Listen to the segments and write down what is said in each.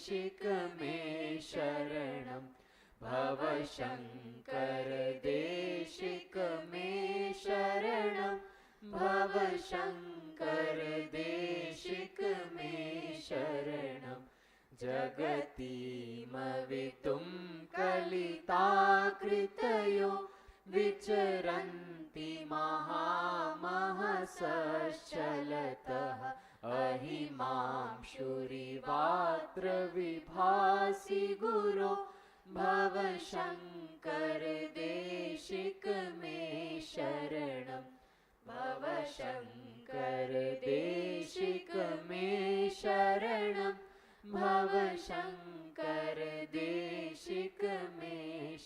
देशिक मे शरणं भव शंकर देशिक मे शरणं भव शंकर देशिक मे शरणं जगतीमवितुं कलिताकृतयो विचरन्ति महामहसश्चलतः अहिमांशुरिवात्र विभासि गुरो भव शंकर देशिक मे शरणं भव शंकर देशिक मे शरणं भव शंकर देशिक मे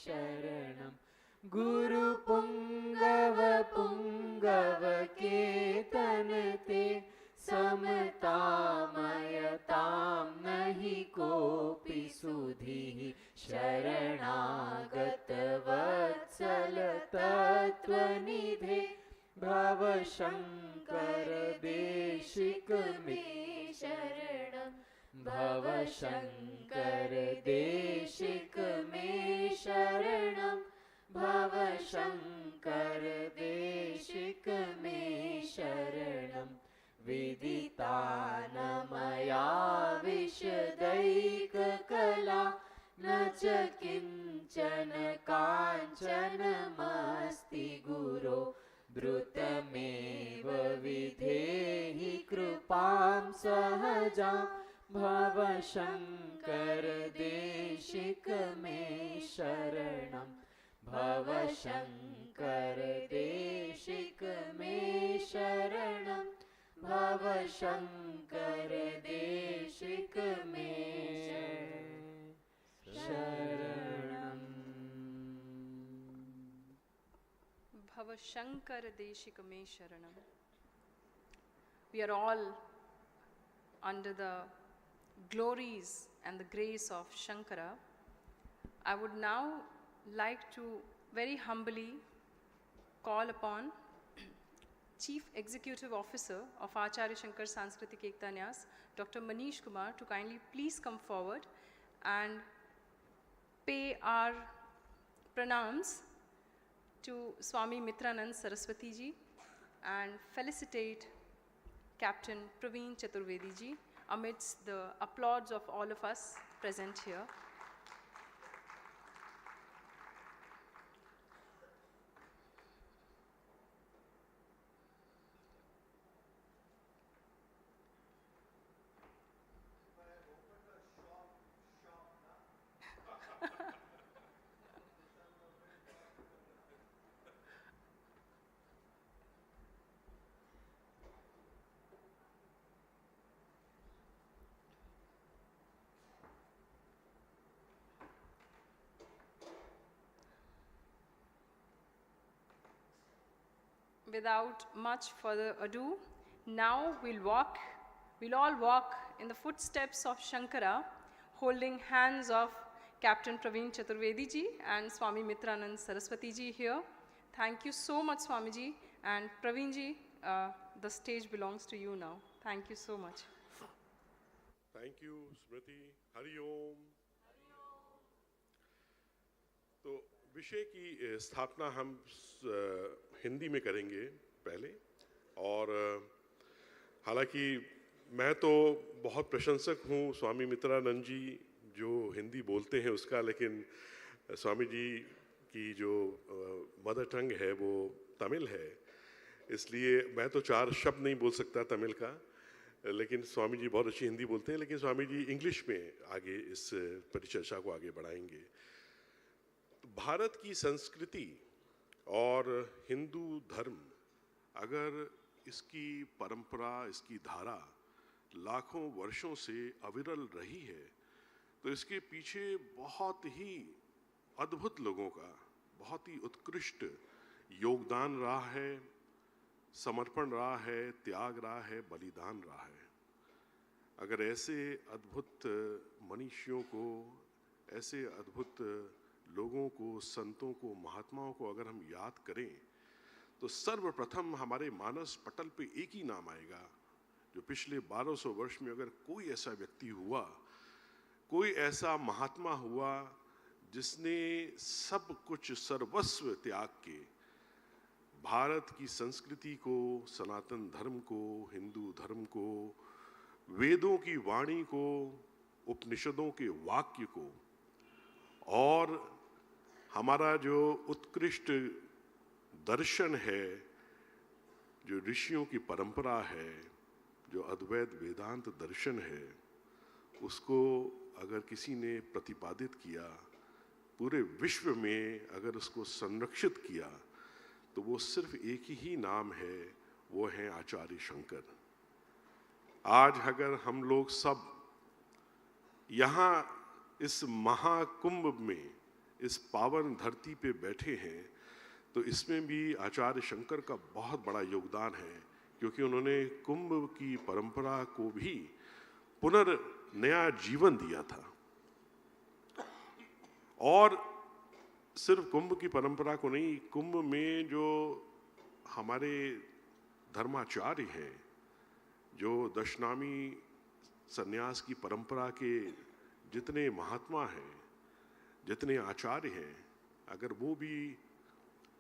शरणं गुरु पुंगव पुंगव केतन ते समतामयतां नहि कोऽपि सुधीः शरणागत वत्सल तत्त्वनिधे भव शंकर देशिक मे शरणं भव शंकर देशिक मे शरणं भव शंकर देशिक मे शरणं विदितानमया विशदैककला न च किञ्चन काञ्चनमस्ति गुरो द्रुतमेव विधेहि कृपां सहजां भव शंकर देशिक मे शरणं भव शंकर देशिक मे शरणं भव शंकर देशिक मे शरणं भव शंकर देशिक मे शरणं. We are all under the glories and the grace of Shankara. I would now like to very humbly call upon Chief Executive Officer of Acharya Shankara Sanskritik Ekta Nyas, Dr. Manish Kumar, to kindly please come forward and pay our pranams to Swami Mitranand Saraswati ji and felicitate Captain Praveen Chaturvedi ji amidst the applause of all of us present here. Without much further ado, now we'll all walk in the footsteps of Shankara, holding hands of Captain Praveen Chaturvedi ji and Swami Mitranand Saraswati ji here. Thank you so much, Swami ji, and Praveen ji, the stage belongs to you now. Thank you so much. Thank you, Smriti. Hari Om. तो विषय की स्थापना हम हिंदी में करेंगे पहले, और हालांकि मैं तो बहुत प्रशंसक हूँ स्वामी मित्रानंद जी जो हिंदी बोलते हैं उसका, लेकिन स्वामी जी की जो मदर टंग है वो तमिल है, इसलिए मैं तो 4 शब्द नहीं बोल सकता तमिल का, लेकिन स्वामी जी बहुत अच्छी हिंदी बोलते हैं, लेकिन स्वामी जी इंग्लिश में आगे इस परिचर्चा को आगे बढ़ाएंगे। भारत की संस्कृति और हिंदू धर्म, अगर इसकी परंपरा, इसकी धारा लाखों वर्षों से अविरल रही है, तो इसके पीछे बहुत ही अद्भुत लोगों का बहुत ही उत्कृष्ट योगदान रहा है, समर्पण रहा है, त्याग रहा है, बलिदान रहा है। अगर ऐसे अद्भुत मनीषियों को, ऐसे अद्भुत लोगों को, संतों को, महात्माओं को अगर हम याद करें, तो सर्वप्रथम हमारे मानस पटल पे एक ही नाम आएगा जो पिछले 1200 वर्ष में अगर कोई ऐसा व्यक्ति हुआ, कोई ऐसा महात्मा हुआ जिसने सब कुछ सर्वस्व त्याग के भारत की संस्कृति को, सनातन धर्म को, हिंदू धर्म को, वेदों की वाणी को, उपनिषदों के वाक्य को और हमारा जो उत्कृष्ट दर्शन है, जो ऋषियों की परंपरा है, जो अद्वैत वेदांत दर्शन है, उसको अगर किसी ने प्रतिपादित किया, पूरे विश्व में अगर उसको संरक्षित किया, तो वो सिर्फ एक ही नाम है, वो है आचार्य शंकर। आज अगर हम लोग सब यहाँ इस महाकुंभ में, इस पावन धरती पे बैठे हैं, तो इसमें भी आचार्य शंकर का बहुत बड़ा योगदान है, क्योंकि उन्होंने कुंभ की परंपरा को भी नया जीवन दिया था। और सिर्फ कुंभ की परंपरा को नहीं, कुंभ में जो हमारे धर्माचार्य हैं, जो दशनामी सन्यास की परंपरा के जितने महात्मा हैं, जितने आचार्य हैं, अगर वो भी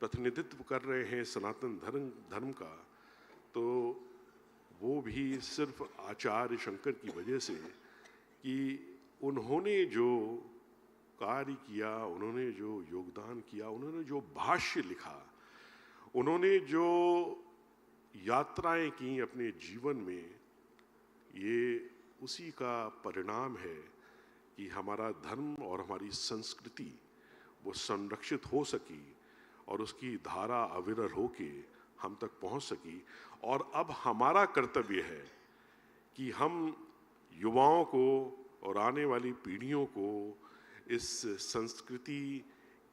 प्रतिनिधित्व कर रहे हैं सनातन धर्म का, तो वो भी सिर्फ आचार्य शंकर की वजह से, कि उन्होंने जो कार्य किया, उन्होंने जो योगदान किया, उन्होंने जो भाष्य लिखा, उन्होंने जो यात्राएं की अपने जीवन में, ये उसी का परिणाम है कि हमारा धर्म और हमारी संस्कृति वो संरक्षित हो सकी और उसकी धारा अविरल होके हम तक पहुंच सकी। और अब हमारा कर्तव्य है कि हम युवाओं को और आने वाली पीढ़ियों को इस संस्कृति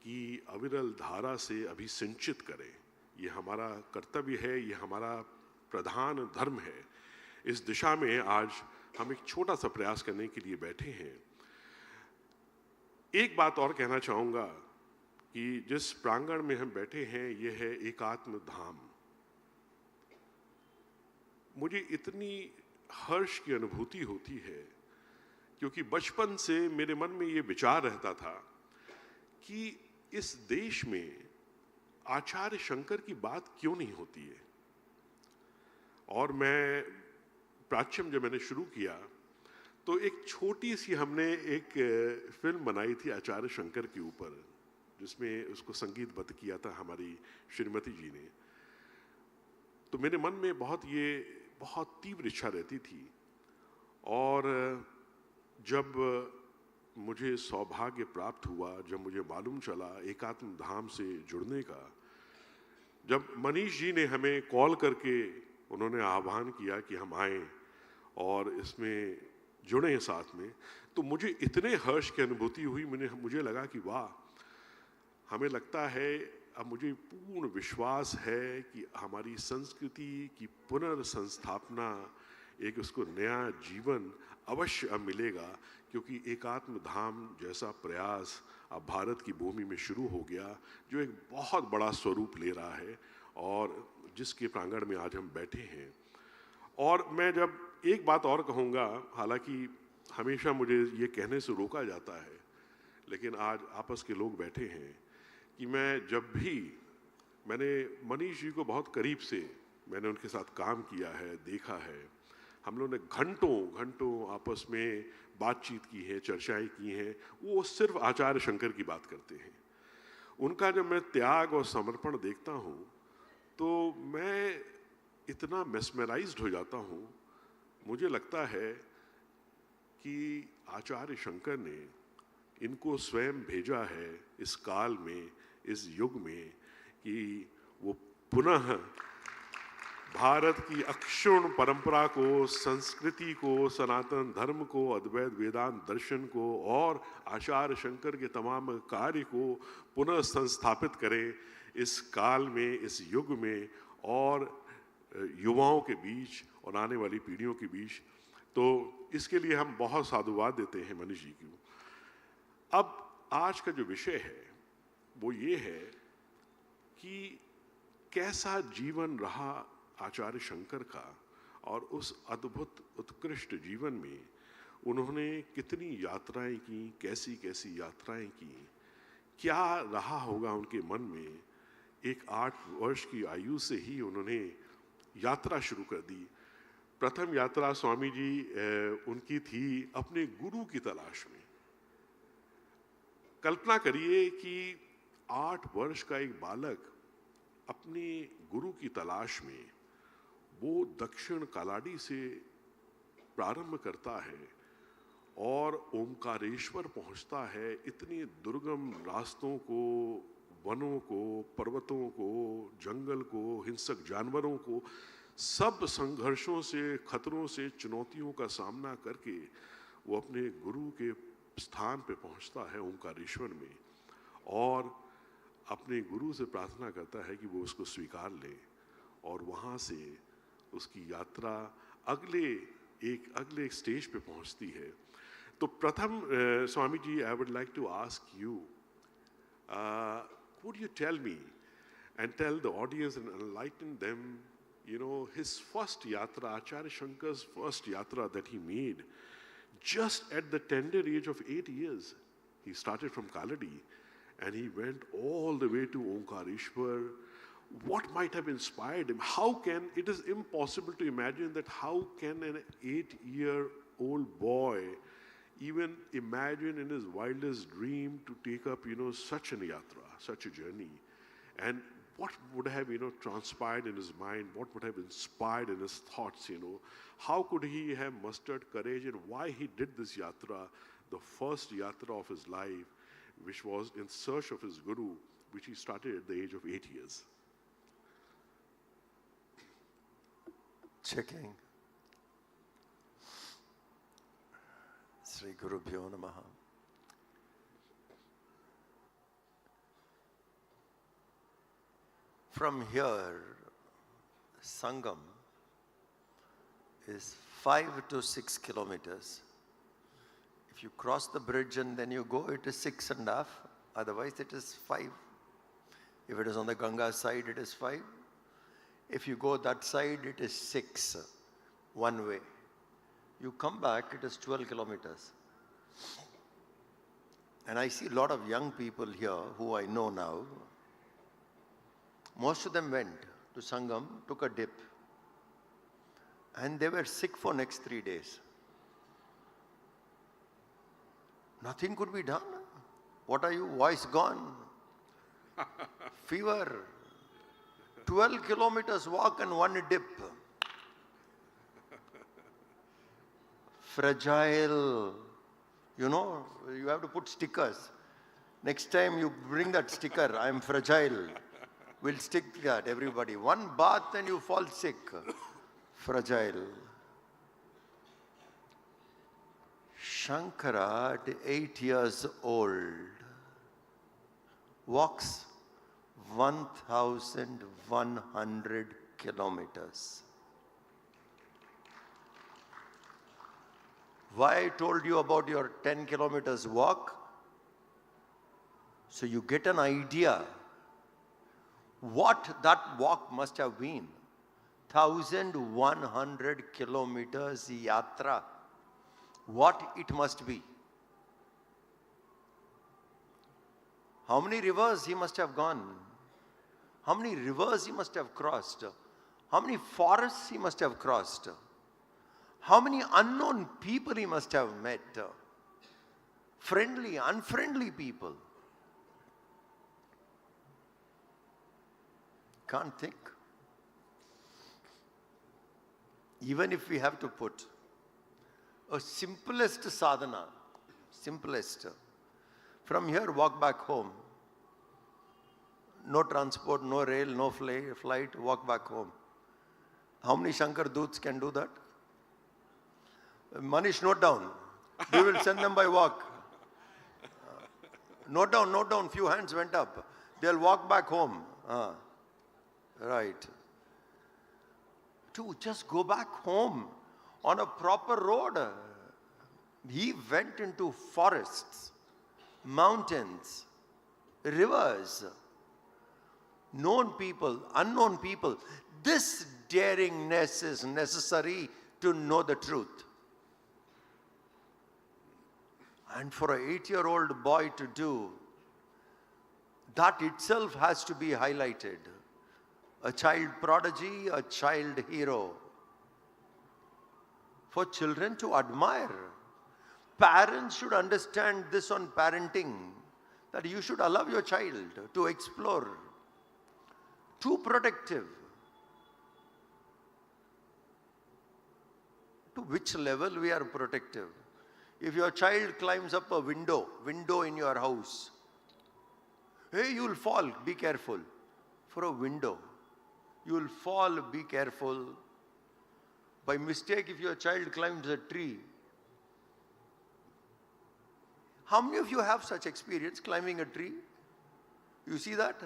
की अविरल धारा से अभिसिंचित करें। ये हमारा कर्तव्य है, ये हमारा प्रधान धर्म है। इस दिशा में आज हम एक छोटा सा प्रयास करने के लिए बैठे हैं। एक बात और कहना चाहूँगा कि जिस प्रांगण में हम बैठे हैं, ये है एकात्म धाम। मुझे इतनी हर्ष की अनुभूति होती है, क्योंकि बचपन से मेरे मन में ये विचार रहता था कि इस देश में आचार्य शंकर की बात क्यों नहीं होती है। और मैं प्राच्यम जब मैंने शुरू किया, तो एक छोटी सी हमने एक फिल्म बनाई थी आचार्य शंकर के ऊपर, जिसमें उसको संगीतबद्ध किया था हमारी श्रीमती जी ने। तो मेरे मन में बहुत तीव्र इच्छा रहती थी। और जब मुझे सौभाग्य प्राप्त हुआ, जब मुझे मालूम चला एकात्म धाम से जुड़ने का, जब मनीष जी ने हमें कॉल करके उन्होंने आह्वान किया कि हम आएं और इसमें जुड़ें साथ में, तो मुझे इतने हर्ष की अनुभूति हुई। मुझे लगा कि वाह, हमें लगता है, अब मुझे पूर्ण विश्वास है कि हमारी संस्कृति की पुनर्संस्थापना, एक उसको नया जीवन अवश्य अब मिलेगा, क्योंकि एकात्म धाम जैसा प्रयास अब भारत की भूमि में शुरू हो गया, जो एक बहुत बड़ा स्वरूप ले रहा है और जिसके प्रांगण में आज हम बैठे हैं। और मैं जब एक बात और कहूँगा, हालांकि हमेशा मुझे ये कहने से रोका जाता है, लेकिन आज आपस के लोग बैठे हैं, कि मैं जब भी, मैंने मनीष जी को बहुत करीब से मैंने उनके साथ काम किया है, देखा है, हम लोगों ने घंटों आपस में बातचीत की है, चर्चाएं की हैं। वो सिर्फ आचार्य शंकर की बात करते हैं। उनका जब मैं त्याग और समर्पण देखता हूँ, तो मैं इतना मेस्मराइज्ड हो जाता हूँ। मुझे लगता है कि आचार्य शंकर ने इनको स्वयं भेजा है इस काल में, इस युग में, कि वो पुनः भारत की अक्षुण्ण परंपरा को, संस्कृति को, सनातन धर्म को, अद्वैत वेदांत दर्शन को और आचार्य शंकर के तमाम कार्य को पुनः संस्थापित करें इस काल में, इस युग में, और युवाओं के बीच और आने वाली पीढ़ियों के बीच। तो इसके लिए हम बहुत साधुवाद देते हैं मनीष जी को। अब आज का जो विषय है वो ये है कि कैसा जीवन रहा आचार्य शंकर का, और उस अद्भुत उत्कृष्ट जीवन में उन्होंने कितनी यात्राएं की, कैसी कैसी यात्राएं की, क्या रहा होगा उनके मन में। एक 8 वर्ष की आयु से ही उन्होंने यात्रा शुरू कर दी। प्रथम यात्रा स्वामी जी उनकी थी अपने गुरु की तलाश में। कल्पना करिए कि 8 वर्ष का एक बालक अपने गुरु की तलाश में वो दक्षिण कालाडी से प्रारंभ करता है और ओमकारेश्वर पहुंचता है। इतने दुर्गम रास्तों को, वनों को, पर्वतों को, जंगल को, हिंसक जानवरों को, सब संघर्षों से, खतरों से, चुनौतियों का सामना करके वो अपने गुरु के स्थान पे पहुंचता है ओमकारेश्वर में, और अपने गुरु से प्रार्थना करता है कि वो उसको स्वीकार ले। और वहाँ से उसकी यात्रा अगले स्टेज पे पहुंचती है। तो Pratham Swami ji, I would like to ask you, would you tell me and tell the audience and enlighten them, his first yatra, Acharya Shankara's first yatra that he made just at the tender age of 8 years. He started from Kaladi and he went all the way to Omkareshwar. What might have inspired him? It is impossible to imagine that how can an 8-year-old boy even imagine in his wildest dream to take up, such an yatra, such a journey. And what would have, transpired in his mind? What would have inspired in his thoughts, How could he have mustered courage, and why he did this yatra, the first yatra of his life, which was in search of his guru, which he started at the age of 8 years. Checking. Sri Guru-Bhyo Namaha. From here, Sangam is 5 to 6 kilometers. If you cross the bridge and then you go, it is 6.5. Otherwise, it is 5. If it is on the Ganga side, it is 5. If you go that side, it is 6, one way. You come back, it is 12 kilometers. And I see a lot of young people here who I know now. Most of them went to Sangam, took a dip, and they were sick for next 3 days. Nothing could be done. What are you? Voice gone. Fever. 12 kilometers walk and 1 dip. Fragile. You have to put stickers. Next time you bring that sticker, I am fragile. We'll stick that, everybody. 1 bath and you fall sick. Fragile. Shankara, at 8 years old, walks 1,100 kilometers. Why I told you about your 10 kilometers walk? So you get an idea what that walk must have been. 1,100 kilometers yatra. What it must be. How many rivers he must have gone? How many rivers he must have crossed? How many forests he must have crossed? How many unknown people he must have met? Friendly, unfriendly people. Can't think. Even if we have to put a simplest sadhana, simplest. From here, walk back home. No transport, no rail, no flight, walk back home. How many Shankar Doots can do that? Manish, note down. We will send them by walk. Note down. Few hands went up. They'll walk back home. Right. To just go back home on a proper road. He went into forests, mountains, rivers, known people, unknown people. This daringness is necessary to know the truth. And for an 8-year-old boy to do, that itself has to be highlighted. A child prodigy, a child hero. For children to admire. Parents should understand this on parenting, that you should allow your child to explore. Too protective. To which level we are protective? If your child climbs up a window in your house, hey, you will fall, be careful. For a window, you will fall, be careful. By mistake, if your child climbs a tree, how many of you have such experience climbing a tree? You see that?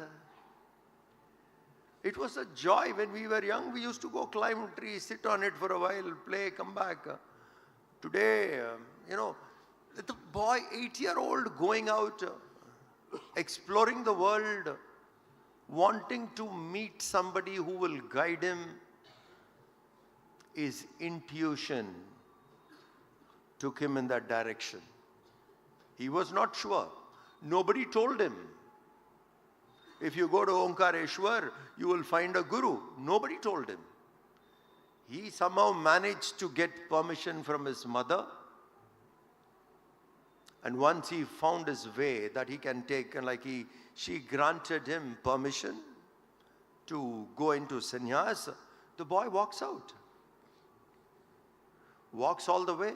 It was a joy when we were young. We used to go climb a tree, sit on it for a while, play, come back. Today, the boy, 8-year-old, going out, exploring the world, wanting to meet somebody who will guide him, his intuition took him in that direction. He was not sure. Nobody told him. If you go to Omkareshwar, you will find a guru. Nobody told him. He somehow managed to get permission from his mother. And once he found his way that he can take, and she granted him permission to go into sannyas, the boy walks out. Walks all the way.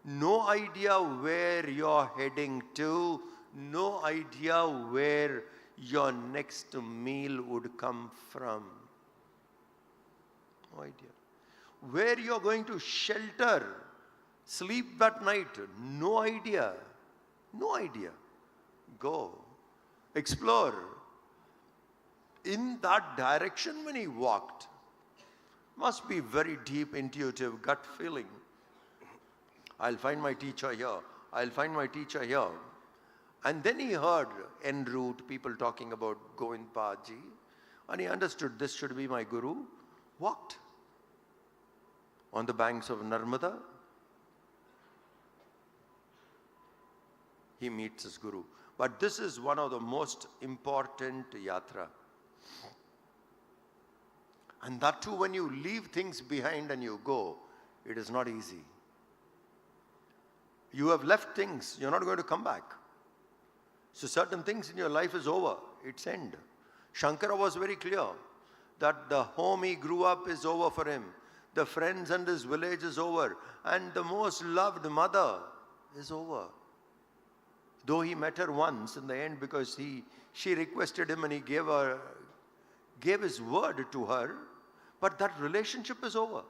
No idea where you're heading to, no idea where your next meal would come from. No idea. Where you're going to shelter, sleep that night, no idea. No idea. Go. Explore. In that direction when he walked, must be very deep, intuitive, gut feeling. I'll find my teacher here. I'll find my teacher here. And then he heard en route people talking about Govinda Pada, and he understood this should be my guru. Walked on the banks of Narmada. He meets his guru. But this is one of the most important yatra. And that too, when you leave things behind and you go, it is not easy. You have left things, you're not going to come back. So certain things in your life is over, it's end. Shankara was very clear that the home he grew up is over for him. The friends and his village is over. And the most loved mother is over. Though he met her once in the end because she requested him and he gave his word to her, but that relationship is over.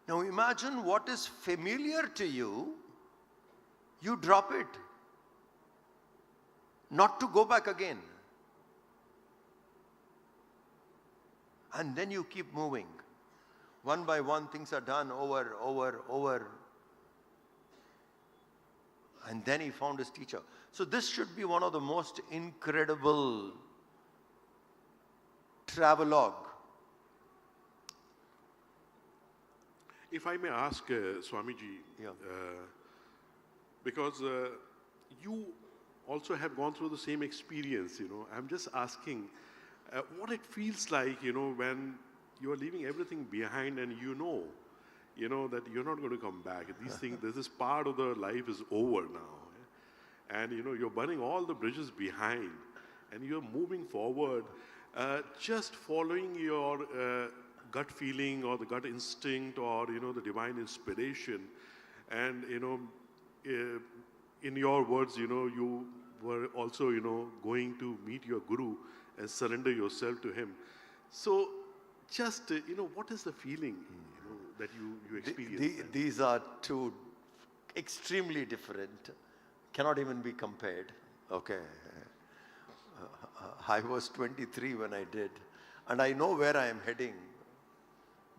Now imagine what is familiar to you, you drop it. Not to go back again. And then you keep moving. One by one things are done over. And then he found his teacher. So this should be one of the most incredible travelogue. If I may ask Swamiji, Yeah. Because you also have gone through the same experience, I'm just asking what it feels like, when you are leaving everything behind and you know that you're not going to come back. These things, this part of the life is over now. And, you're burning all the bridges behind and you're moving forward, just following your gut feeling or the gut instinct or, the divine inspiration. And, in your words, you were also, going to meet your guru and surrender yourself to him. So just, what is the feeling, that you experience? These are two extremely different, cannot even be compared. Okay. I was 23 when I did, and I know where I am heading.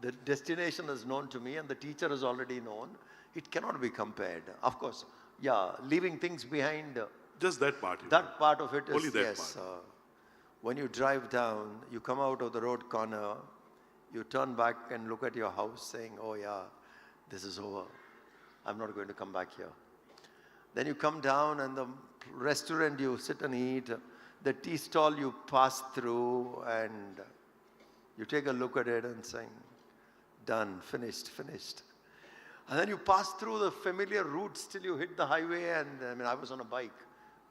The destination is known to me and the teacher is already known. It cannot be compared. Of course, yeah, leaving things behind. Just that part. That part of it is, only that yes. part. When you drive down, you come out of the road corner, you turn back and look at your house saying, oh yeah, this is over. I'm not going to come back here. Then you come down and the restaurant you sit and eat, the tea stall you pass through and you take a look at it and saying, done, finished. And then you pass through the familiar routes till you hit the highway. And I was on a bike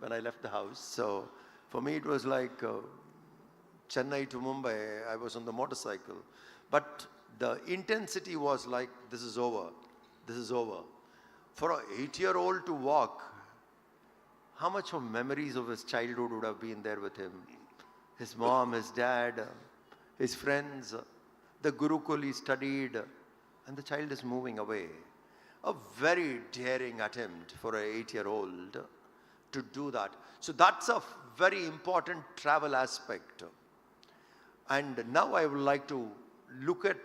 when I left the house. So for me it was like Chennai to Mumbai, I was on the motorcycle. But the intensity was like, this is over. For an 8-year-old to walk, how much of memories of his childhood would have been there with him? His mom, his dad, his friends, the Gurukul he studied, and the child is moving away. A very daring attempt for an 8-year-old to do that. So that's a very important travel aspect. And now I would like to look at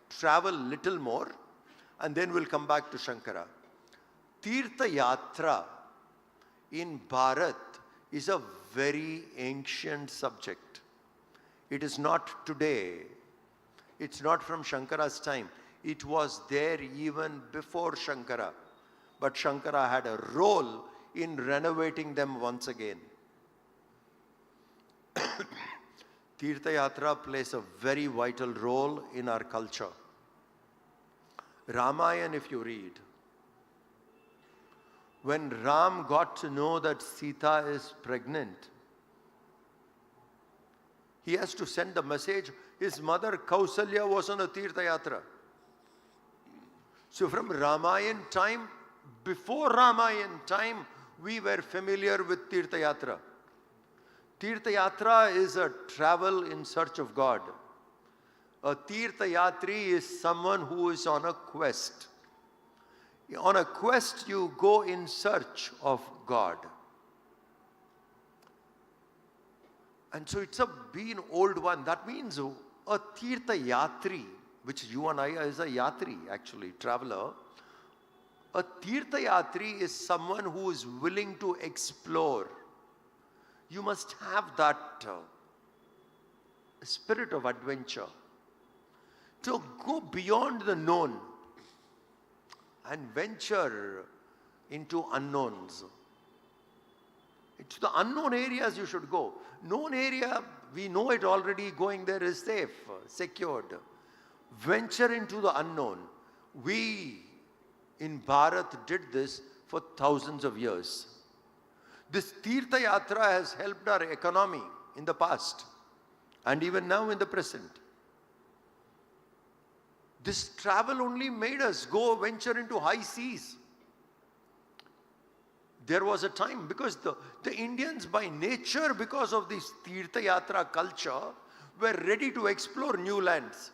travel little more, and then we'll come back to Shankara. Tirtha Yatra in Bharat is a very ancient subject. It is not today. It's not from Shankara's time. It was there even before Shankara. But Shankara had a role in renovating them once again. Tirtha Yatra plays a very vital role in our culture. Ramayana, if you read, when Ram got to know that Sita is pregnant, he has to send a message. His mother Kausalya was on a Tirtha Yatra. So from Ramayana time, before Ramayana time, we were familiar with Tirtha Yatra. Tirtha Yatra is a travel in search of God. A Tirtha Yatri is someone who is on a quest. On a quest, you go in search of God. And so it's a been old one. That means a Tirtha Yatri, which you and I is a Yatri actually, traveler. A Tirtha Yatri is someone who is willing to explore. You must have that spirit of adventure. To go beyond the known and venture into unknowns. It's the unknown areas you should go. Known area, we know it already, going there is safe, secured. Venture into the unknown. We in Bharat did this for thousands of years. This Tirtha Yatra has helped our economy in the past and even now in the present. This travel only made us go venture into high seas. There was a time, because the Indians by nature, because of this Tirtha Yatra culture, were ready to explore new lands,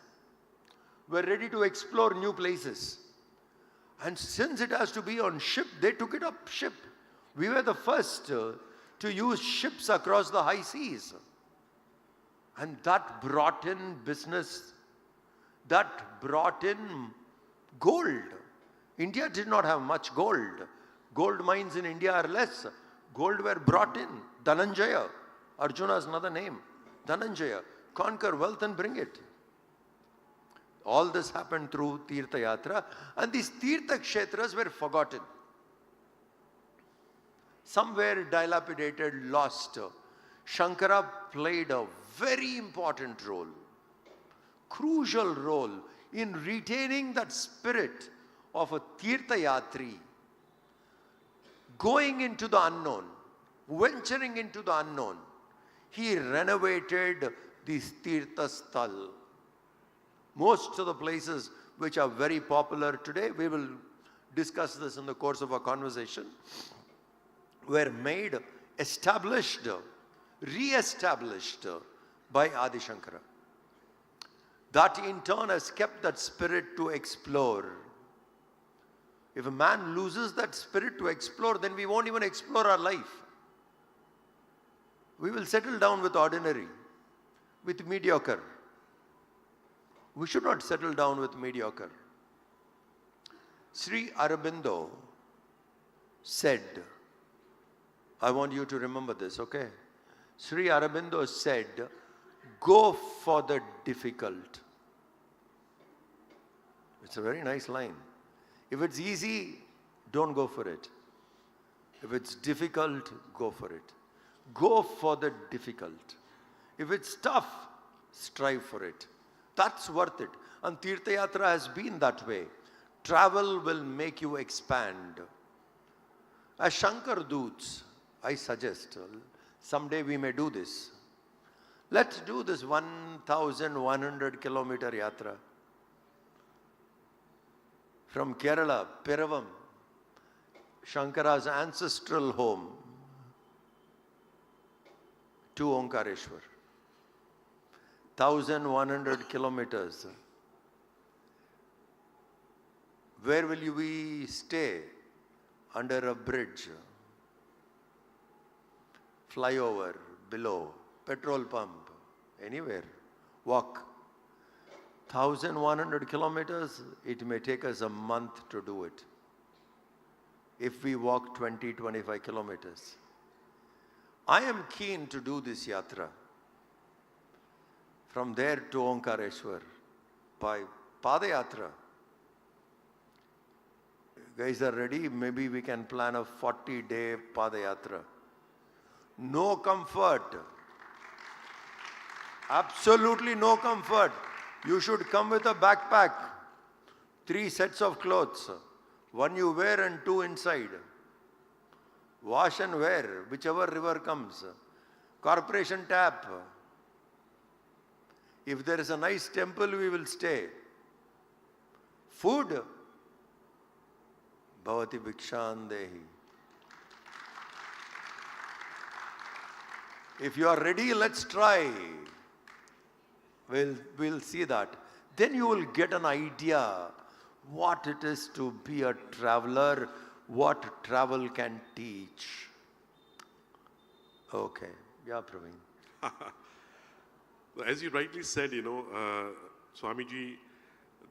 were ready to explore new places. And since it has to be on ship, they took it up ship. We were the first to use ships across the high seas. And that brought in business. That brought in gold. India did not have much gold. Gold mines in India are less. Gold were brought in. Dhananjaya, Arjuna's another name. Dhananjaya, conquer wealth and bring it. All this happened through Tirtha Yatra, and these Tirtha Kshetras were forgotten. Some were dilapidated, lost. Shankara played a very important role, crucial role in retaining that spirit of a Tirtha Yatri, going into the unknown, venturing into the unknown. He renovated this Tirtha Sthal. Most of the places which are very popular today, we will discuss this in the course of our conversation, were made, established, re-established by Adi Shankara. That in turn has kept that spirit to explore. If a man loses that spirit to explore, then we won't even explore our life. We will settle down with ordinary, with mediocre. We should not settle down with mediocre. Sri Aurobindo said, I want you to remember this, okay? Sri Aurobindo said, go for the difficult. It's a very nice line. If it's easy, don't go for it. If it's difficult, go for it. Go for the difficult. If it's tough, strive for it. That's worth it. And Tirtha Yatra has been that way. Travel will make you expand. As Shankar Doots, I suggest, someday we may do this. Let's do this 1,100 kilometer yatra. From Kerala, Piravam, Shankara's ancestral home, to Omkareshwar. 1,100 kilometers. Where will we stay? Under a bridge, flyover, below, petrol pump, anywhere. Walk. 1,100 kilometers, it may take us a month to do it. If we walk 20-25 kilometers. I am keen to do this yatra. From there to Omkareshwar by Padayatra. Guys are ready? Maybe we can plan a 40-day Padayatra. No comfort. Absolutely no comfort. You should come with a backpack. 3 sets of clothes. 1 you wear and 2 inside. Wash and wear, whichever river comes. Corporation tap. If there is a nice temple, we will stay. Food. Bhavati Bhikshan Dehi. If you are ready, let's try. We'll see that. Then you will get an idea what it is to be a traveler, what travel can teach. Okay. Yeah, Praveen. As you rightly said, Swamiji,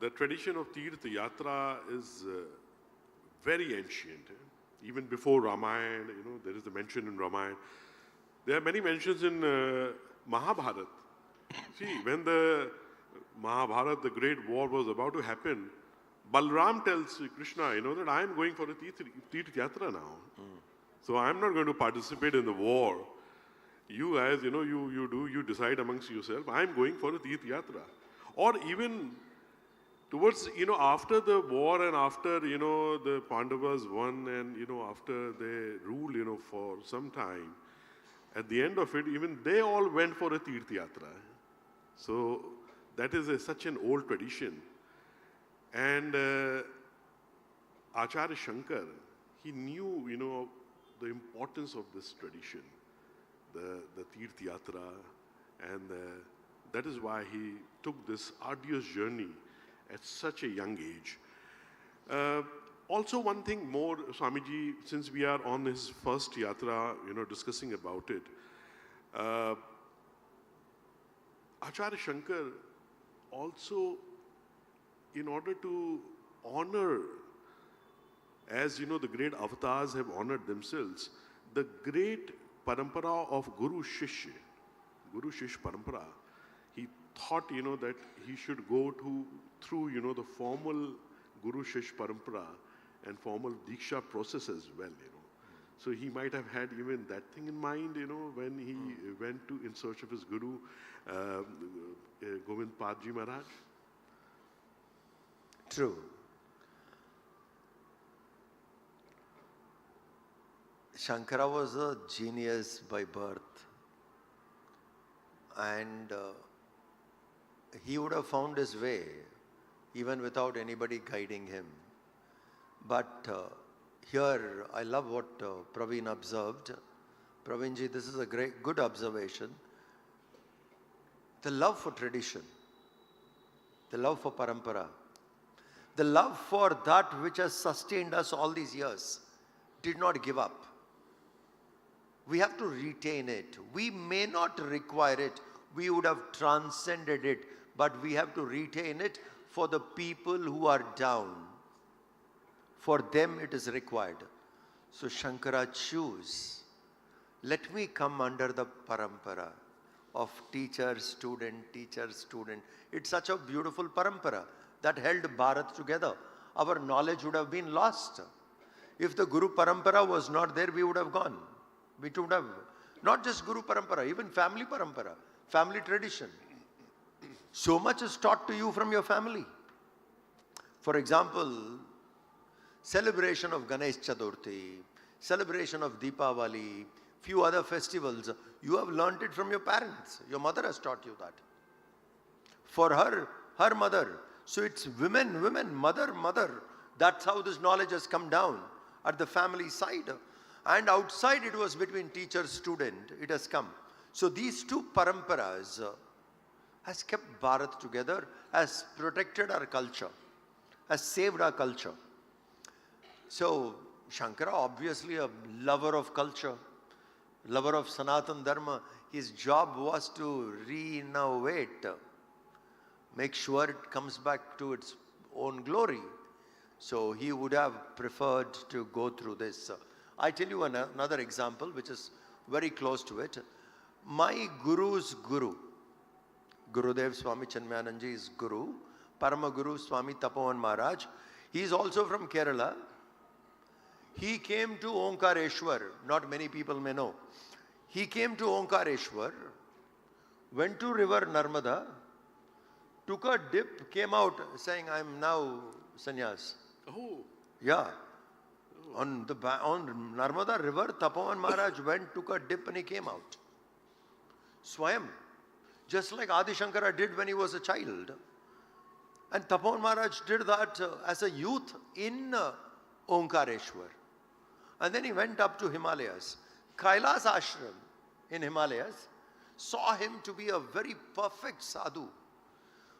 the tradition of Tirtha Yatra is very ancient. Even before Ramayana, there is a mention in Ramayana. There are many mentions in Mahabharat. See, when the Mahabharat, the great war, was about to happen, Balram tells Krishna, that I am going for a Tirtha Yatra now. So I am not going to participate in the war. You guys, you decide amongst yourself. I am going for a Tirtha Yatra. Or even towards, after the war and after, the Pandavas won and, after they ruled, for some time, at the end of it, even they all went for a Tirtha Yatra. So that is such an old tradition. And Acharya Shankara, he knew, the importance of this tradition, the Tirtha Yatra, and that is why he took this arduous journey at such a young age. Also, one thing more, Swamiji, since we are on his first yatra, discussing about it, Acharya Shankara also, in order to honor, as the great avatars have honored themselves, the great parampara of Guru-Shishya Paramparya, he thought, that he should go through, the formal Guru-Shishya Paramparya and formal Diksha process as well, So he might have had even that thing in mind, when he went in search of his Guru, Govinda Pada Maharaj. True. Shankara was a genius by birth. And he would have found his way even without anybody guiding him. But here, I love what Praveen observed. Praveenji, this is a good observation. The love for tradition, the love for parampara, the love for that which has sustained us all these years, did not give up. We have to retain it. We may not require it. We would have transcended it, but we have to retain it for the people who are down. For them it is required. So Shankara chose, let me come under the parampara of teacher, student, teacher, student. It's such a beautiful parampara that held Bharat together. Our knowledge would have been lost If the Guru Parampara was not there, we would have gone. We would have, not just Guru Parampara, even family Parampara, family tradition. So much is taught to you from your family. For example, celebration of Ganesh Chaturthi, celebration of Deepavali, few other festivals, you have learnt it from your parents. Your mother has taught you that. For her mother. So it's women, mother. That's how this knowledge has come down at the family side. And outside it was between teacher, student, it has come. So these two paramparas has kept Bharat together, has protected our culture, has saved our culture. So Shankara, obviously a lover of culture, lover of Sanatan Dharma, his job was to renovate, make sure it comes back to its own glory. So he would have preferred to go through this. I tell you another example which is very close to it. My Guru's Guru, Gurudev Swami Chinmayananji's Guru, Parama Guru Swami Tapovan Maharaj, he is also from Kerala. He came to Omkareshwar, not many people may know. He came to Omkareshwar, went to river Narmada, took a dip, came out saying, I am now sannyas. Oh. Yeah. On Narmada river, Tapovan Maharaj went, took a dip and he came out. Swayam. Just like Adi Shankara did when he was a child. And Tapovan Maharaj did that as a youth in Omkareshwar. And then he went up to Himalayas. Kailas Ashram in Himalayas saw him to be a very perfect sadhu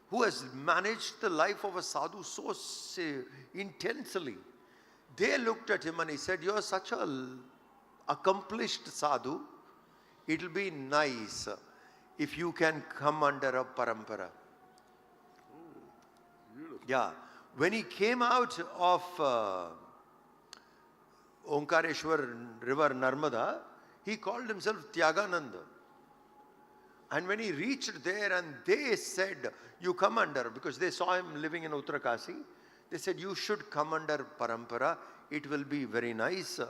who has managed the life of a sadhu so intensely. They looked at him and he said, you are such an accomplished sadhu. It will be nice if you can come under a parampara. Yeah. When he came out of Omkareshwar river Narmada, he called himself Tyagananda. And when he reached there and they said, you come under, because they saw him living in Uttarakasi, they said, you should come under parampara, it will be very nice.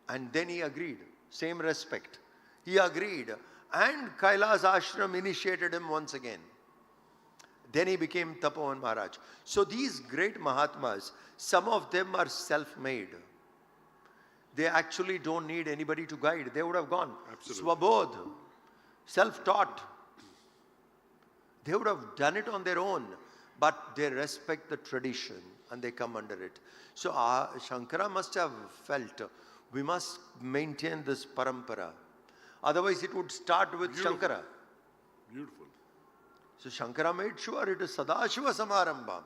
And then he agreed, same respect. He agreed. And Kailas Ashram initiated him once again. Then he became Tapovan Maharaj. So these great Mahatmas, some of them are self-made. They actually don't need anybody to guide. They would have gone. Absolutely. Swabodh, self-taught. They would have done it on their own. But they respect the tradition and they come under it. So Shankara must have felt, we must maintain this parampara. Otherwise it would start with Shankara. Beautiful. So Shankara made sure it is Sadashiva Samarambham.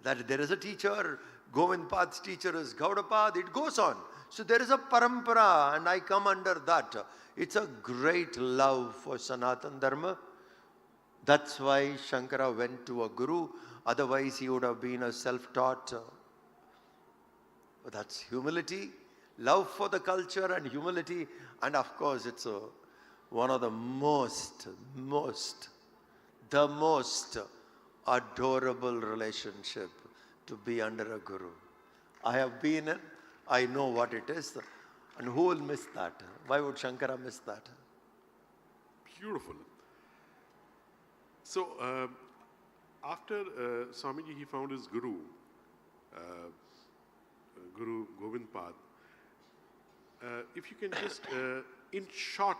That there is a teacher, Govinda Pad's teacher is Gaudapad, it goes on. So there is a parampara and I come under that. It's a great love for Sanatan Dharma. That's why Shankara went to a guru. Otherwise he would have been a self-taught. That's humility, love for the culture and humility. And of course it's one of the most adorable relationship to be under a guru. I have been in, I know what it is. And who will miss that? Why would Shankara miss that? Beautiful. So, after Swamiji, he found his Guru, Guru Govinda Pada. If you can just, in short,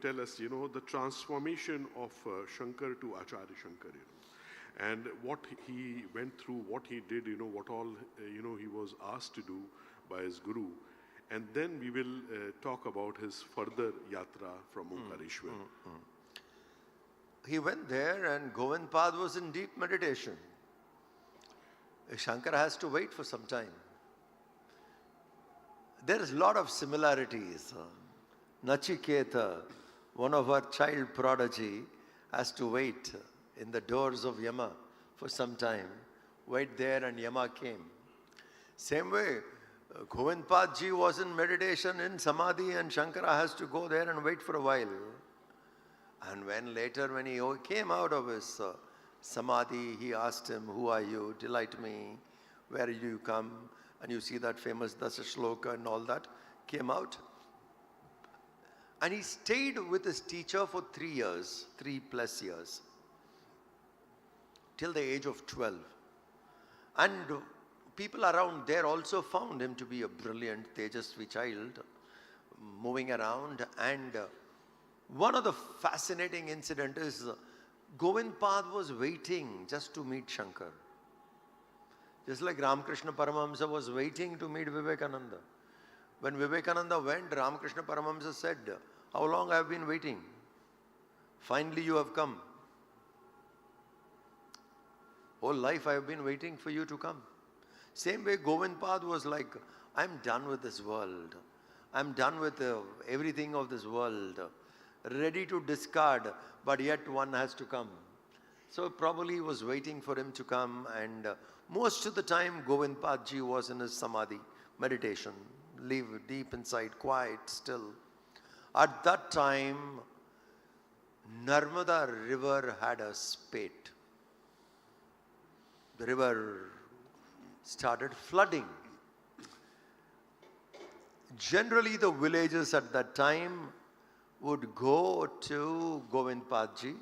tell us, the transformation of Shankar to Acharya Shankara, and what he went through, what he did, what all, he was asked to do by his Guru. And then we will talk about his further Yatra from Omkareshwar. He went there and Govinda Pada was in deep meditation. Shankara has to wait for some time. There is a lot of similarities. Nachiketa, one of our child prodigy, has to wait in the doors of Yama for some time. Wait there and Yama came. Same way, Govinda Pada ji was in meditation in Samadhi and Shankara has to go there and wait for a while. And when he came out of his Samadhi, he asked him, who are you? Delight me where you come and you see that famous Dasa Shloka and all that came out. And he stayed with his teacher for 3 years, 3+ years, till the age of 12. And people around there also found him to be a brilliant Tejasvi child, moving around. And one of the fascinating incidents is Govinda Pada was waiting just to meet Shankar. Just like Ramakrishna Paramahamsa was waiting to meet Vivekananda. When Vivekananda went, Ramakrishna Paramahamsa said, "How long I have been waiting? Finally you have come. Whole life I have been waiting for you to come." Same way Govinda Pada was like, "I'm done with this world. I'm done with everything of this world. Ready to discard, but yet one has to come." So probably he was waiting for him to come, and most of the time Govinda Pada ji was in his samadhi, meditation, live deep inside, quiet, still. At that time, Narmada river had a spate. The river started flooding. Generally, the villagers at that time would go to Govinda Pada ji,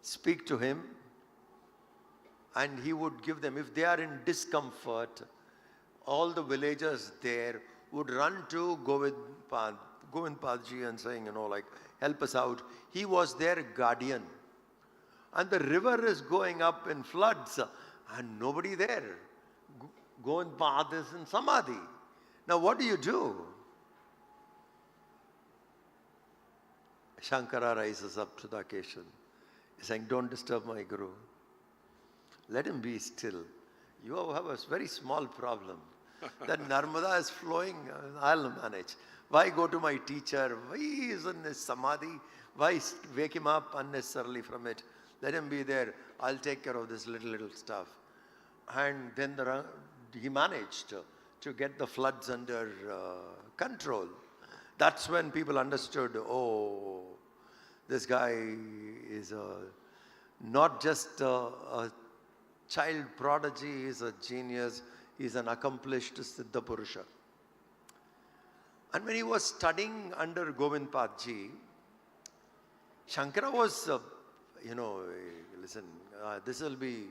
speak to him, and he would give them, if they are in discomfort, all the villagers there would run to Govinda Pada ji and saying, like, help us out. He was their guardian. And the river is going up in floods and nobody there. Govinda Pada is in samadhi. Now what do? Shankara rises up to the occasion. He's saying, don't disturb my Guru. Let him be still. You have a very small problem. That Narmada is flowing, I'll manage. Why go to my teacher? Why he is in his samadhi? Why wake him up unnecessarily from it? Let him be there. I'll take care of this little stuff. And then he managed to get the floods under control. That's when people understood, oh, this guy is not just a child prodigy, he's a genius, he's an accomplished Siddha Purusha. And when he was studying under Govinda Pada ji, Shankara was, listen, this will be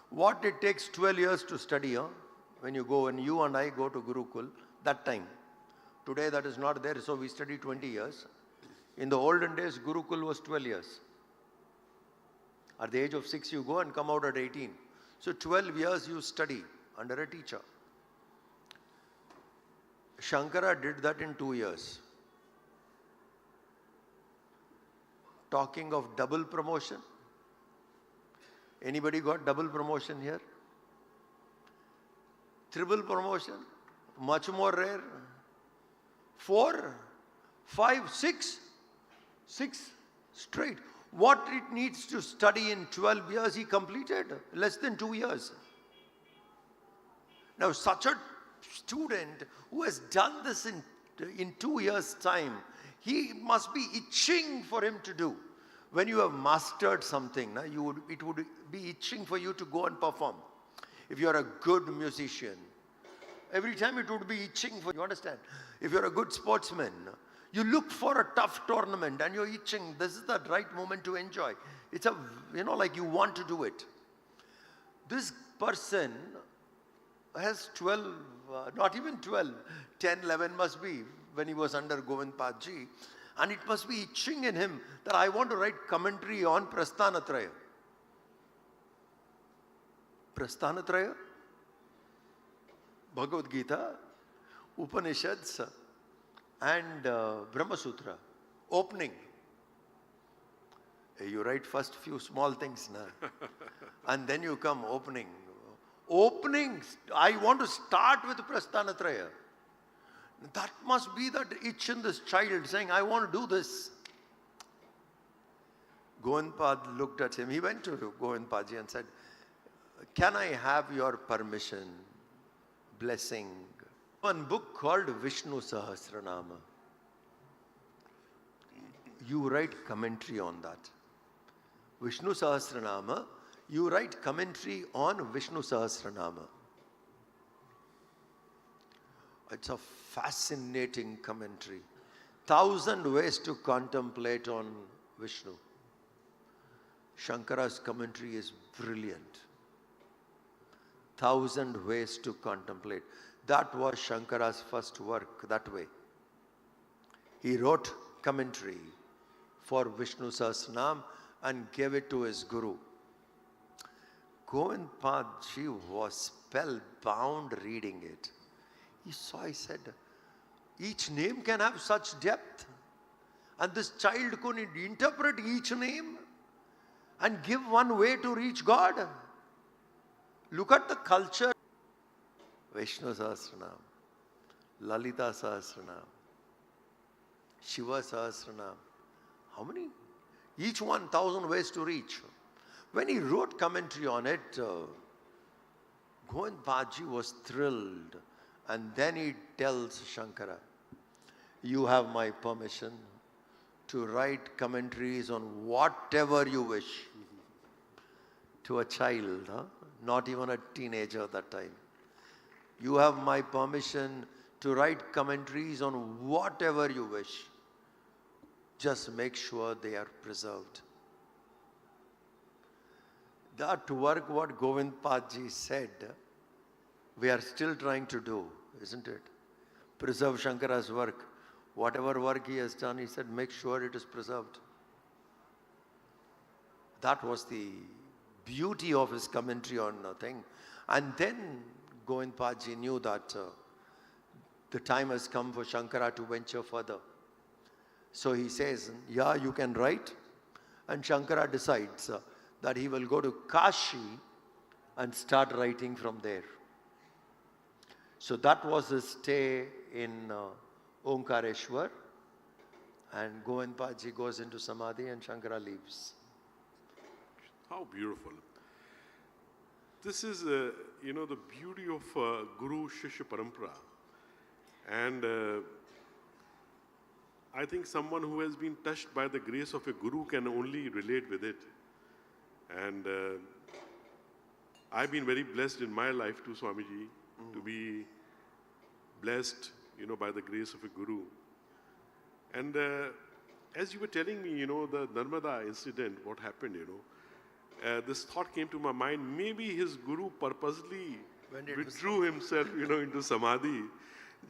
what it takes 12 years to study, when you and I go to Gurukul, that time. Today that is not there, so we study 20 years. In the olden days, Gurukul was 12 years. At the age of 6, you go and come out at 18. So 12 years you study under a teacher. Shankara did that in 2 years. Talking of double promotion. Anybody got double promotion here? Triple promotion? Much more rare. 4, 5, 6. 6 straight. What it needs to study in 12 years, he completed. Less than 2 years. Now, such a student who has done this in 2 years' time, he must be itching for him to do. When you have mastered something, it would be itching for you to go and perform. If you are a good musician, every time it would be itching for you, understand? If you're a good sportsman, you look for a tough tournament and you're itching, this is the right moment to enjoy. It's like you want to do it. This person has 12, not even 12, 10, 11 must be when he was under Govinda Pada ji. And it must be itching in him that I want to write commentary on Prasthanatraya. Prasthanatraya, Bhagavad Gita, Upanishads, and Brahma Sutra. Opening. You write first few small things now. And then you come opening. Opening, I want to start with Prasthanatraya. That must be that itch in this child saying, I want to do this. Govinda Pada looked at him. He went to Govinda Pada ji and said, can I have your permission, blessing? One book called Vishnu Sahasranama. You write commentary on that. Vishnu Sahasranama, you write commentary on Vishnu Sahasranama. It's a fascinating commentary. 1,000 ways to contemplate on Vishnu. Shankara's commentary is brilliant. 1,000 ways to contemplate. That was Shankara's first work, that way. He wrote commentary for Vishnu Sahasranam and gave it to his guru. Govinda Pada was spellbound reading it. He saw, he said, each name can have such depth. And this child could interpret each name and give one way to reach God. Look at the culture. Vishnu Sahasranam, Lalita Sahasranam, Shiva Sahasranam. How many? Each 1,000 ways to reach. When he wrote commentary on it, Govinda Pada was thrilled. And then he tells Shankara, you have my permission to write commentaries on whatever you wish. To a child, not even a teenager at that time. You have my permission to write commentaries on whatever you wish. Just make sure they are preserved. That work what Govinda Pada said, we are still trying to do, isn't it? Preserve Shankara's work. Whatever work he has done, he said, make sure it is preserved. That was the beauty of his commentary on a thing. And then Govinda Pada knew that the time has come for Shankara to venture further. So he says, yeah, you can write. And Shankara decides that he will go to Kashi and start writing from there. So that was his stay in Omkareshwar. And Govinda Pada goes into Samadhi and Shankara leaves. How beautiful. This is, the beauty of Guru-Shishya Paramparya. And I think someone who has been touched by the grace of a Guru can only relate with it. And I've been very blessed in my life too, Swamiji, to be blessed, by the grace of a Guru. And as you were telling me, the Narmada incident, what happened, this thought came to my mind, maybe his Guru purposely withdrew himself, into Samadhi,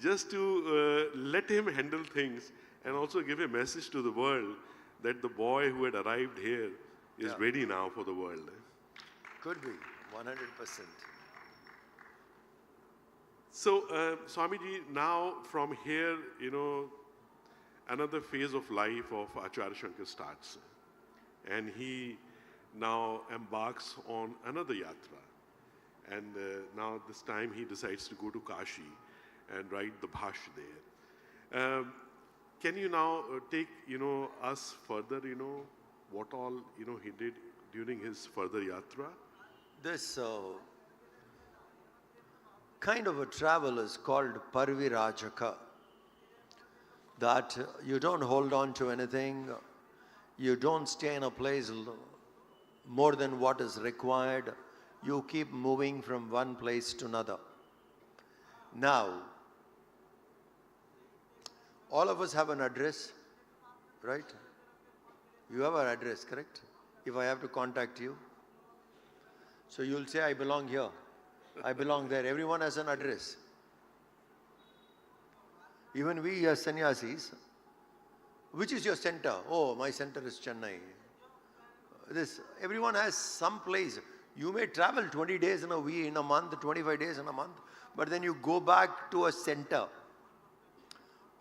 just to let him handle things and also give a message to the world that the boy who had arrived here is ready now for the world. Could be, 100%. So, Swamiji, now from here, another phase of life of Acharya Shankara starts. And he now embarks on another yatra. And now this time he decides to go to Kashi and write the Bhashya there. Can you now take, us further, what all, he did during his further yatra? This kind of a travel is called Parivrajaka. That you don't hold on to anything, you don't stay in a place more than what is required, you keep moving from one place to another. Now, all of us have an address, right? You have an address, correct? If I have to contact you. So you'll say, I belong here, I belong there. Everyone has an address. Even we as sannyasis, which is your center? Oh, my center is Chennai. Everyone has some place. You may travel 20 days in a week, in a month, 25 days in a month, but then you go back to a center.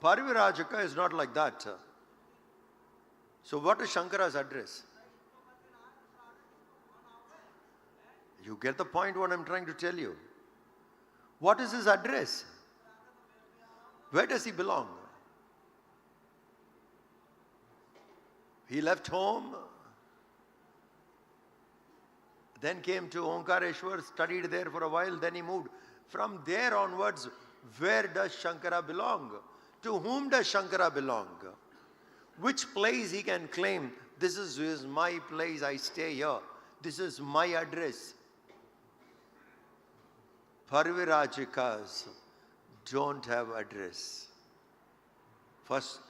Parivrajaka is not like that. So what is Shankara's address? You get the point what I'm trying to tell you. What is his address? Where does he belong? He left home, then came to Omkareshwar, studied there for a while, then he moved. From there onwards, where does Shankara belong? To whom does Shankara belong? Which place he can claim, this is my place, I stay here. This is my address. Parivrajaka's don't have address. First,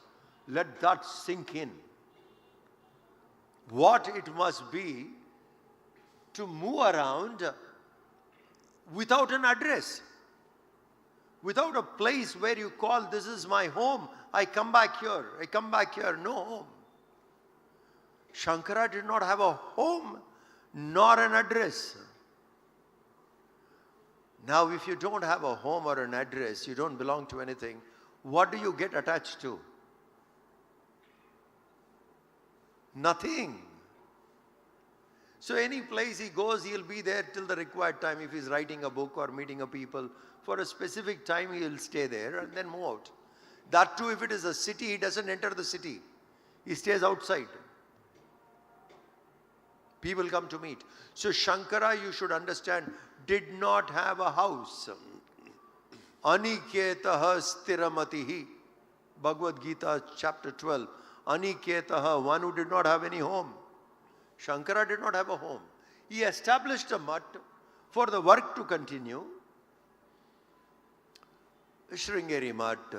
let that sink in. What it must be to move around without an address, without a place where you call, this is my home, I come back here, no home. Shankara did not have a home nor an address. Now, if you don't have a home or an address, you don't belong to anything, what do you get attached to? Nothing. So any place he goes, he'll be there till the required time. If he's writing a book or meeting a people, for a specific time he will stay there and then move out. That too, if it is a city, he doesn't enter the city. He stays outside. People come to meet. So Shankara, you should understand, did not have a house. Aniketaha stiramatihi. Bhagavad Gita chapter 12. Aniketaha, one who did not have any home. Shankara did not have a home. He established a mutt for the work to continue. Sringeri mutt,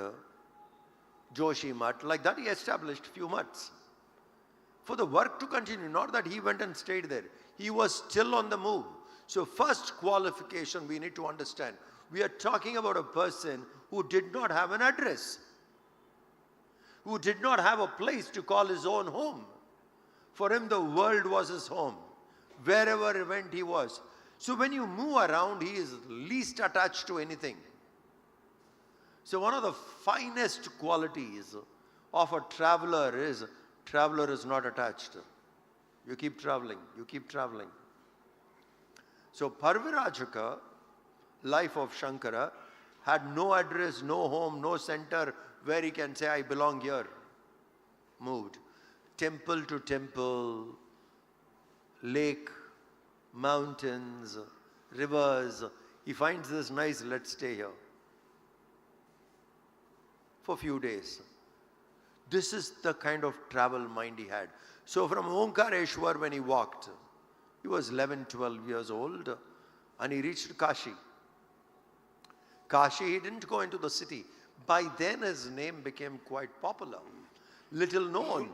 Joshi mutt, like that he established few mutts. For the work to continue, not that he went and stayed there. He was still on the move. So first qualification we need to understand. We are talking about a person who did not have an address, who did not have a place to call his own home. For him, the world was his home. Wherever he went, he was. So when you move around, he is least attached to anything. So one of the finest qualities of a traveler is not attached. You keep traveling, you keep traveling. So Parivrajaka, life of Shankara, had no address, no home, no center where he can say, I belong here. Moved. Temple to temple, lake, mountains, rivers. He finds this nice, let's stay here for a few days. This is the kind of travel mind he had. So from Omkareshwar, when he walked, he was 11, 12 years old, and he reached Kashi. Kashi, he didn't go into the city. By then his name became quite popular. Little known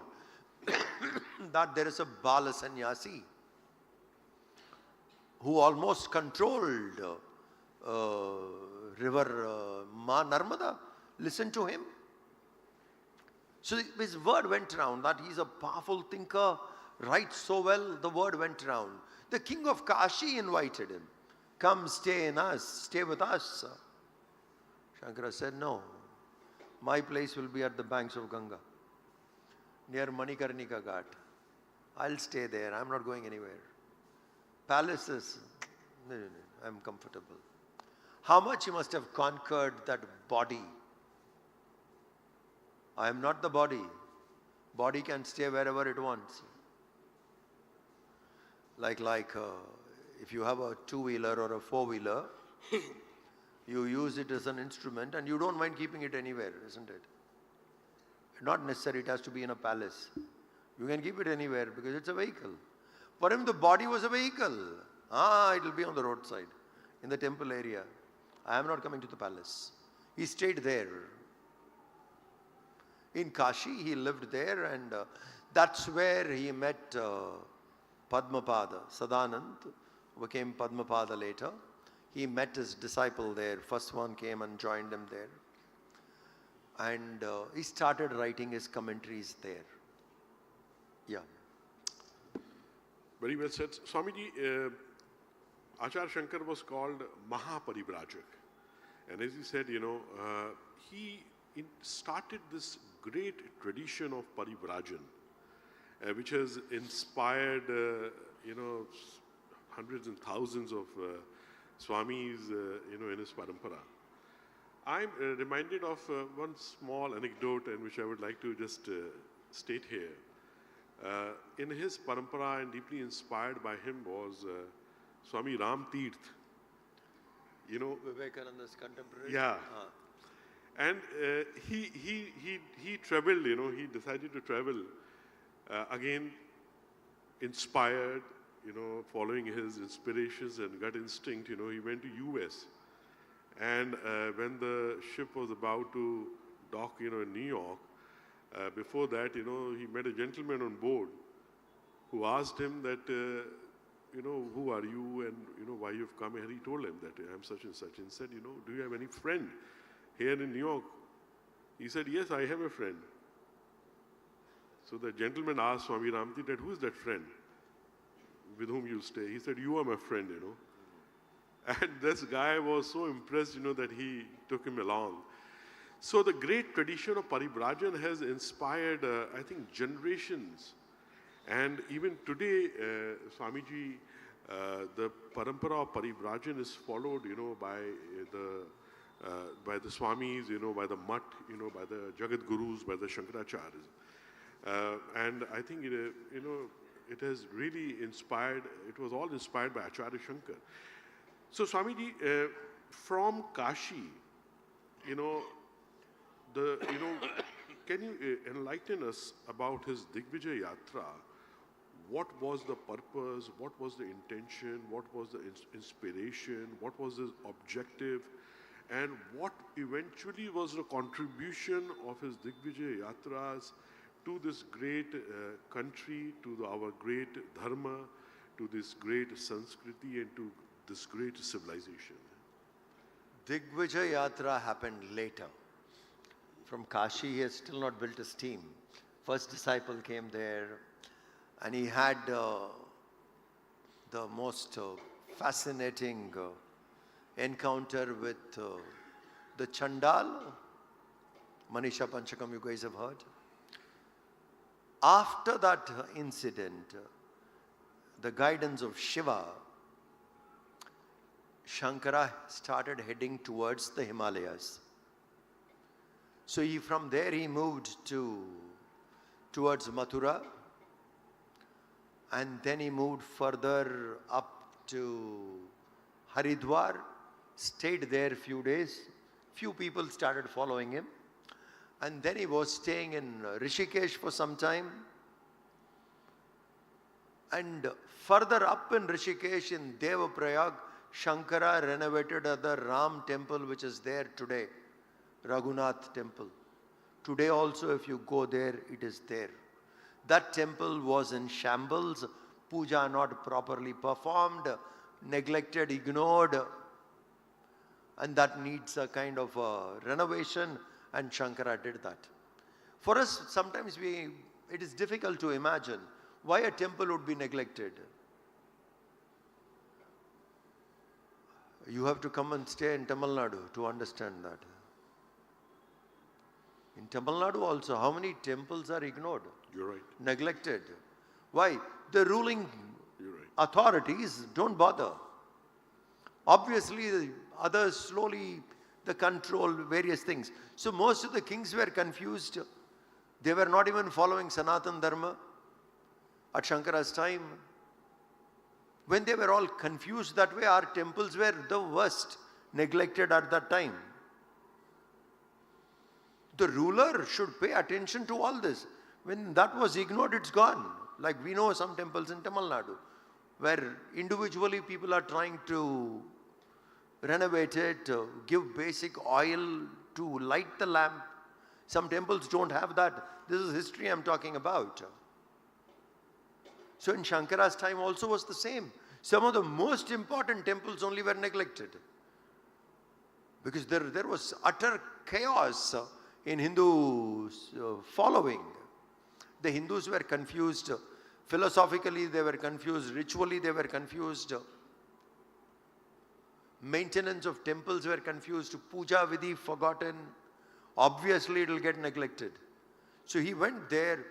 that there is a Bala Sannyasi who almost controlled river Narmada. Listen to him. So his word went around that he is a powerful thinker, writes so well, the word went around. The king of Kashi invited him. Come stay with us. Shankara said, no, my place will be at the banks of Ganga, near Manikarnika Ghat. I'll stay there, I'm not going anywhere. Palaces, no, I'm comfortable. How much he must have conquered that body. I am not the body. Body can stay wherever it wants. Like if you have a two-wheeler or a four-wheeler, you use it as an instrument and you don't mind keeping it anywhere, isn't it? Not necessary it has to be in a palace. You can keep it anywhere because it's a vehicle. For him, the body was a vehicle. It will be on the roadside, in the temple area. I am not coming to the palace. He stayed there. In Kashi, he lived there, and that's where he met Padmapada. Sadanand became Padmapada later. He met his disciple there. First one came and joined him there. And he started writing his commentaries there. Yeah. Very well said. Swamiji, Acharya Shankara was called Maha Parivrajaka. And as he said, he started this great tradition of Parivrajana, which has inspired, hundreds and thousands of Swamis, in his Parampara. I'm reminded of one small anecdote and which I would like to just state here. In his Parampara and deeply inspired by him was Swami Ram Tirth. Vivekananda's contemporary? Yeah. And he traveled, he decided to travel, again, inspired, following his inspirations and gut instinct, he went to US. And when the ship was about to dock, in New York, before that, he met a gentleman on board who asked him that, who are you and, why you've come here. He told him that I'm such and such, and said, do you have any friend here in New York? He said, yes, I have a friend. So the gentleman asked Swami Ramti that, who is that friend with whom you stay? He said, you are my friend, And this guy was so impressed, that he took him along. So the great tradition of Parivrajaka has inspired, I think, generations. And even today, Swamiji, the parampara of Parivrajaka is followed, by the Swamis, by the Math, by the Jagat Gurus, by the Shankaracharyas. And I think it has really inspired, it was all inspired by Acharya Shankara. So Swamiji, from Kashi, can you enlighten us about his Digvijay Yatra? What was the purpose? What was the intention? What was the inspiration? What was his objective? And what eventually was the contribution of his Digvijay Yatras to this great country, to our great Dharma, to this great Sanskriti, and to this great civilization? Digvijay Yatra happened later. From Kashi, he has still not built his team. First disciple came there, and he had the most fascinating encounter with the Chandal. Manisha Panchakam, you guys have heard. After that incident, the guidance of Shiva, Shankara started heading towards the Himalayas. So from there he moved towards Mathura, and then he moved further up to Haridwar, stayed there a few days. Few people started following him, and then he was staying in Rishikesh for some time. And further up in Rishikesh, in Devaprayag, Shankara renovated the Ram temple which is there today, Raghunath temple. Today also, if you go there, it is there. That temple was in shambles, puja not properly performed, neglected, ignored, and that needs a kind of renovation, and Shankara did that. For us, sometimes it is difficult to imagine why a temple would be neglected. You have to come and stay in Tamil Nadu to understand that. In Tamil Nadu also, how many temples are ignored? You're right. Neglected. Why? The ruling authorities don't bother. Obviously, the others slowly control various things. So most of the kings were confused. They were not even following Sanatan Dharma at Shankara's time. When they were all confused that way, our temples were the worst, neglected at that time. The ruler should pay attention to all this. When that was ignored, it's gone. Like we know some temples in Tamil Nadu, where individually people are trying to renovate it, give basic oil to light the lamp. Some temples don't have that. This is history I'm talking about. So in Shankara's time also was the same. Some of the most important temples only were neglected. Because there was utter chaos in Hindu following. The Hindus were confused. Philosophically they were confused. Ritually they were confused. Maintenance of temples were confused. Puja vidhi forgotten. Obviously it will get neglected. So he went there,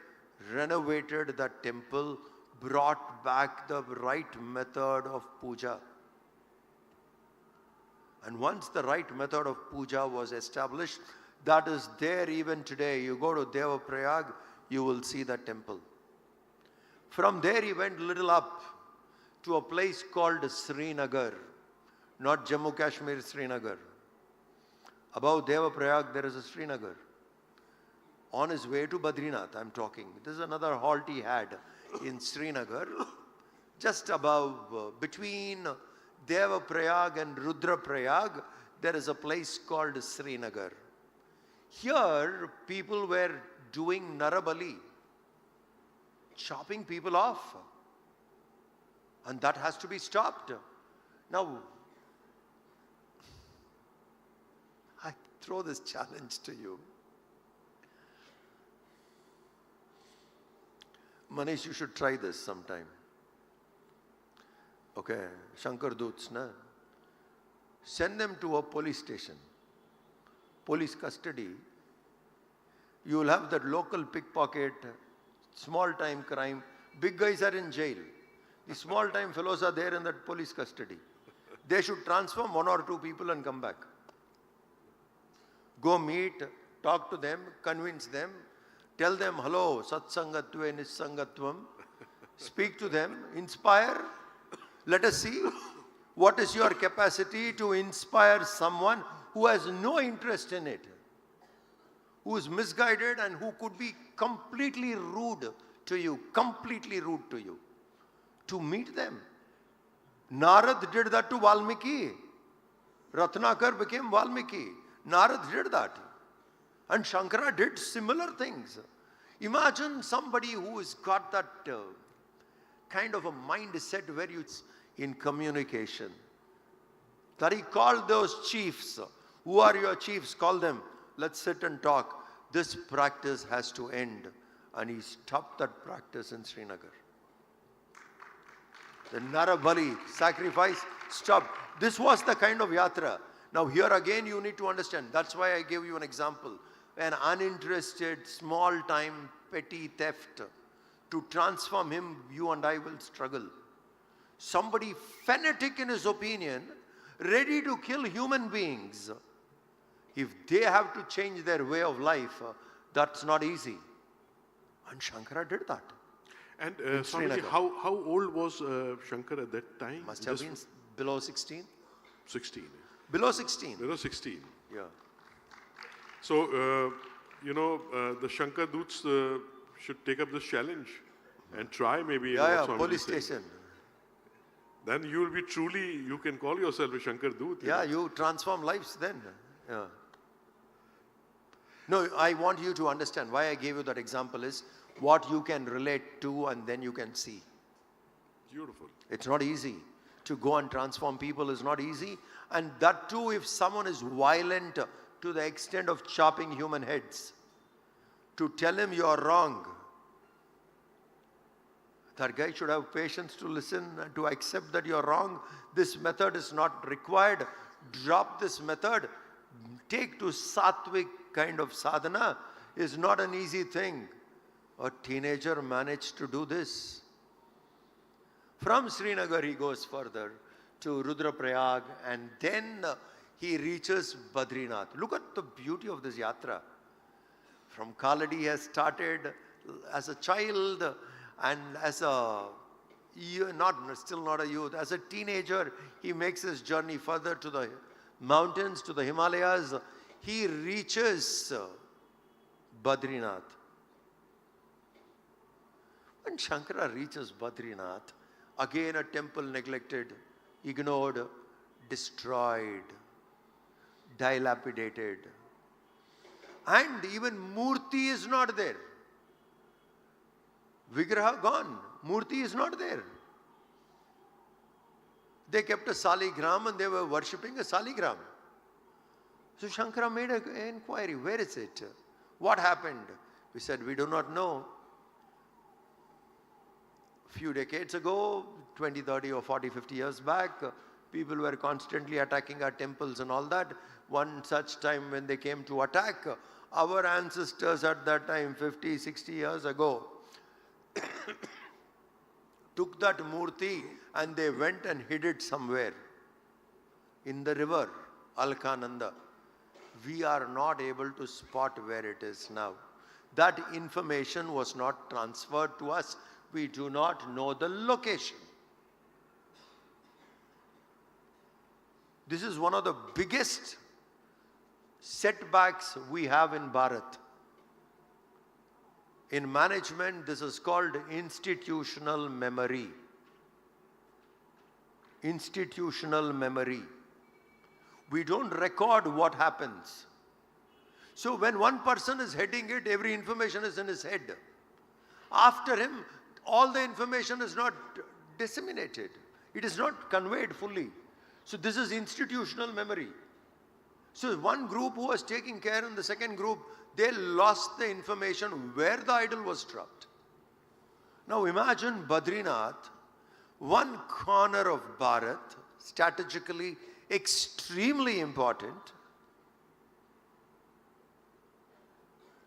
renovated that temple, brought back the right method of puja. And once the right method of puja was established, that is there even today. You go to Devaprayag, you will see that temple. From there he went little up to a place called Srinagar, not Jammu Kashmir, Srinagar. Above Devaprayag there is a Srinagar. On his way to Badrinath, I'm talking. This is another halt he had in Srinagar, just above, between Devaprayag and Rudraprayag, there is a place called Srinagar. Here, people were doing Narabali, chopping people off. And that has to be stopped. Now, I throw this challenge to you. Manish, you should try this sometime. Okay, Shankar Doots, na? Send them to a police station, police custody. You will have that local pickpocket, small time crime. Big guys are in jail. The small time fellows are there in that police custody. They should transform 1 or 2 people and come back. Go meet, talk to them, convince them, tell them, hello, satsangatve nissangatvam. Speak to them, inspire. Let us see what is your capacity to inspire someone who has no interest in it, who is misguided and who could be completely rude to you, to meet them. Narad did that to Valmiki. Ratnakar became Valmiki. Narad did that. And Shankara did similar things. Imagine somebody who has got that kind of a mindset where it's in communication. That he called those chiefs. Who are your chiefs? Call them. Let's sit and talk. This practice has to end. And he stopped that practice in Srinagar. The Narabali sacrifice stopped. This was the kind of yatra. Now here again you need to understand. That's why I gave you an example. An uninterested, small-time, petty theft. To transform him, you and I will struggle. Somebody fanatic in his opinion, ready to kill human beings. If they have to change their way of life, that's not easy. And Shankara did that. And Swamiji, how old was Shankar at that time? Must have been below 16. 16. Below 16. Below 16. Yeah. So, the Shankar Doots should take up this challenge and try maybe. Yeah, police station. Then you will be truly, you can call yourself a Shankar Doot. Yeah, you transform lives then. Yeah. No, I want you to understand why I gave you that example is what you can relate to and then you can see. Beautiful. It's not easy. To go and transform people is not easy. And that too if someone is violent to the extent of chopping human heads. To tell him you are wrong. That guy should have patience to listen and to accept that you are wrong. This method is not required. Drop this method. Take to sattvic kind of sadhana is not an easy thing. A teenager managed to do this. From Srinagar he goes further to Rudraprayag and then he reaches Badrinath. Look at the beauty of this yatra. From Kaladi he has started as a child and as a, still not a youth, as a teenager he makes his journey further to the mountains, to the Himalayas. He reaches Badrinath. When Shankara reaches Badrinath, again a temple neglected, ignored, destroyed, dilapidated. And even Murti is not there. Vigraha gone. Murti is not there. They kept a saligram and they were worshipping a saligram. So Shankara made an inquiry, where is it? What happened? We said, we do not know. Few decades ago, 20, 30 or 40, 50 years back, people were constantly attacking our temples and all that. One such time when they came to attack, our ancestors at that time, 50, 60 years ago, took that murti and they went and hid it somewhere in the river, Alkananda. We are not able to spot where it is now. That information was not transferred to us. We do not know the location. This is one of the biggest setbacks we have in Bharat. In management, this is called institutional memory. Institutional memory. We don't record what happens. So when one person is heading it, every information is in his head. After him, all the information is not disseminated. It is not conveyed fully. So this is institutional memory. So one group who was taking care in the second group, they lost the information where the idol was dropped. Now imagine Badrinath, one corner of Bharat, strategically extremely important,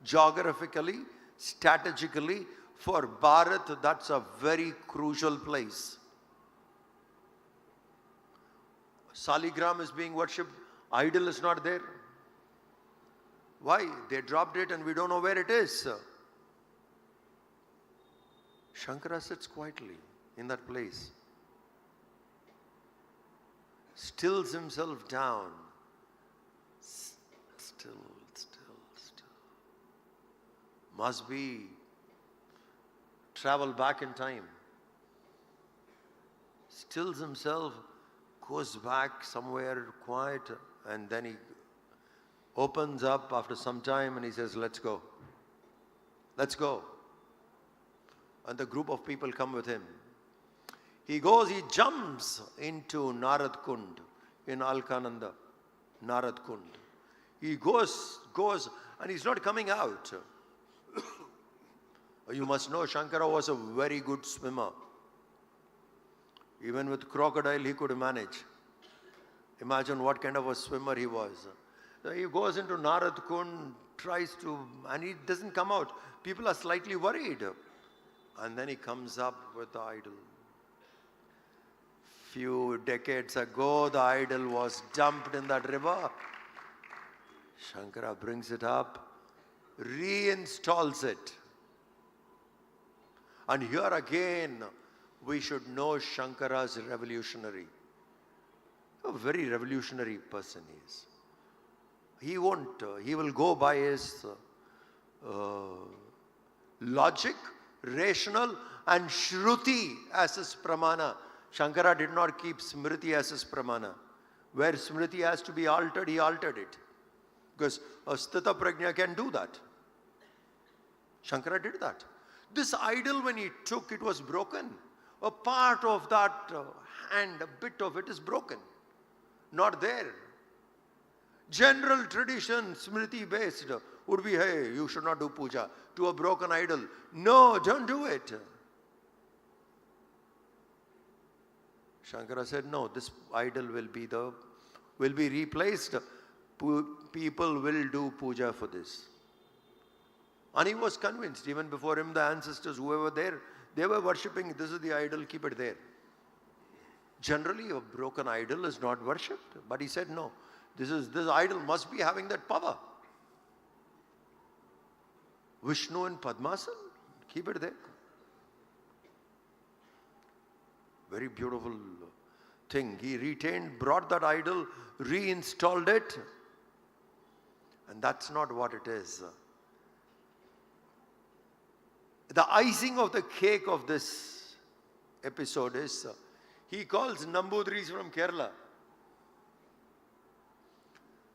geographically, strategically, for Bharat, that's a very crucial place. Saligram is being worshipped, idol is not there. Why? They dropped it and we don't know where it is. Shankara sits quietly in that place, stills himself down, still. Must be travel back in time. Stills himself, goes back somewhere quiet, and then he opens up after some time and he says, let's go. Let's go. And the group of people come with him. He goes, he jumps into Narad Kund in Alkananda. Narad Kund. He goes, and he's not coming out. You must know Shankara was a very good swimmer. Even with crocodile he could manage. Imagine what kind of a swimmer he was. So he goes into Narad Kund, tries to, and he doesn't come out. People are slightly worried. And then he comes up with the idol. Few decades ago, the idol was dumped in that river. Shankara brings it up, reinstalls it. And here again, we should know Shankara's revolutionary. A very revolutionary person he is. He won't, he will go by his logic, rational, and Shruti as his pramana. Shankara did not keep Smriti as his pramana. Where Smriti has to be altered, he altered it. Because a Sthita Prajna can do that. Shankara did that. This idol, when he took, it was broken. A part of that hand, a bit of it is broken. Not there. General tradition, Smriti based, would be, hey, you should not do puja to a broken idol. No, don't do it. Shankara said, no, this idol will be replaced. People will do puja for this. And he was convinced, even before him, the ancestors, whoever there, they were worshipping, this is the idol, keep it there. Generally, a broken idol is not worshipped. But he said, no, this idol must be having that power. Vishnu in Padmasan, keep it there. Very beautiful thing. He brought that idol, reinstalled it. And that's not what it is. The icing of the cake of this episode is, he calls Nambudris from Kerala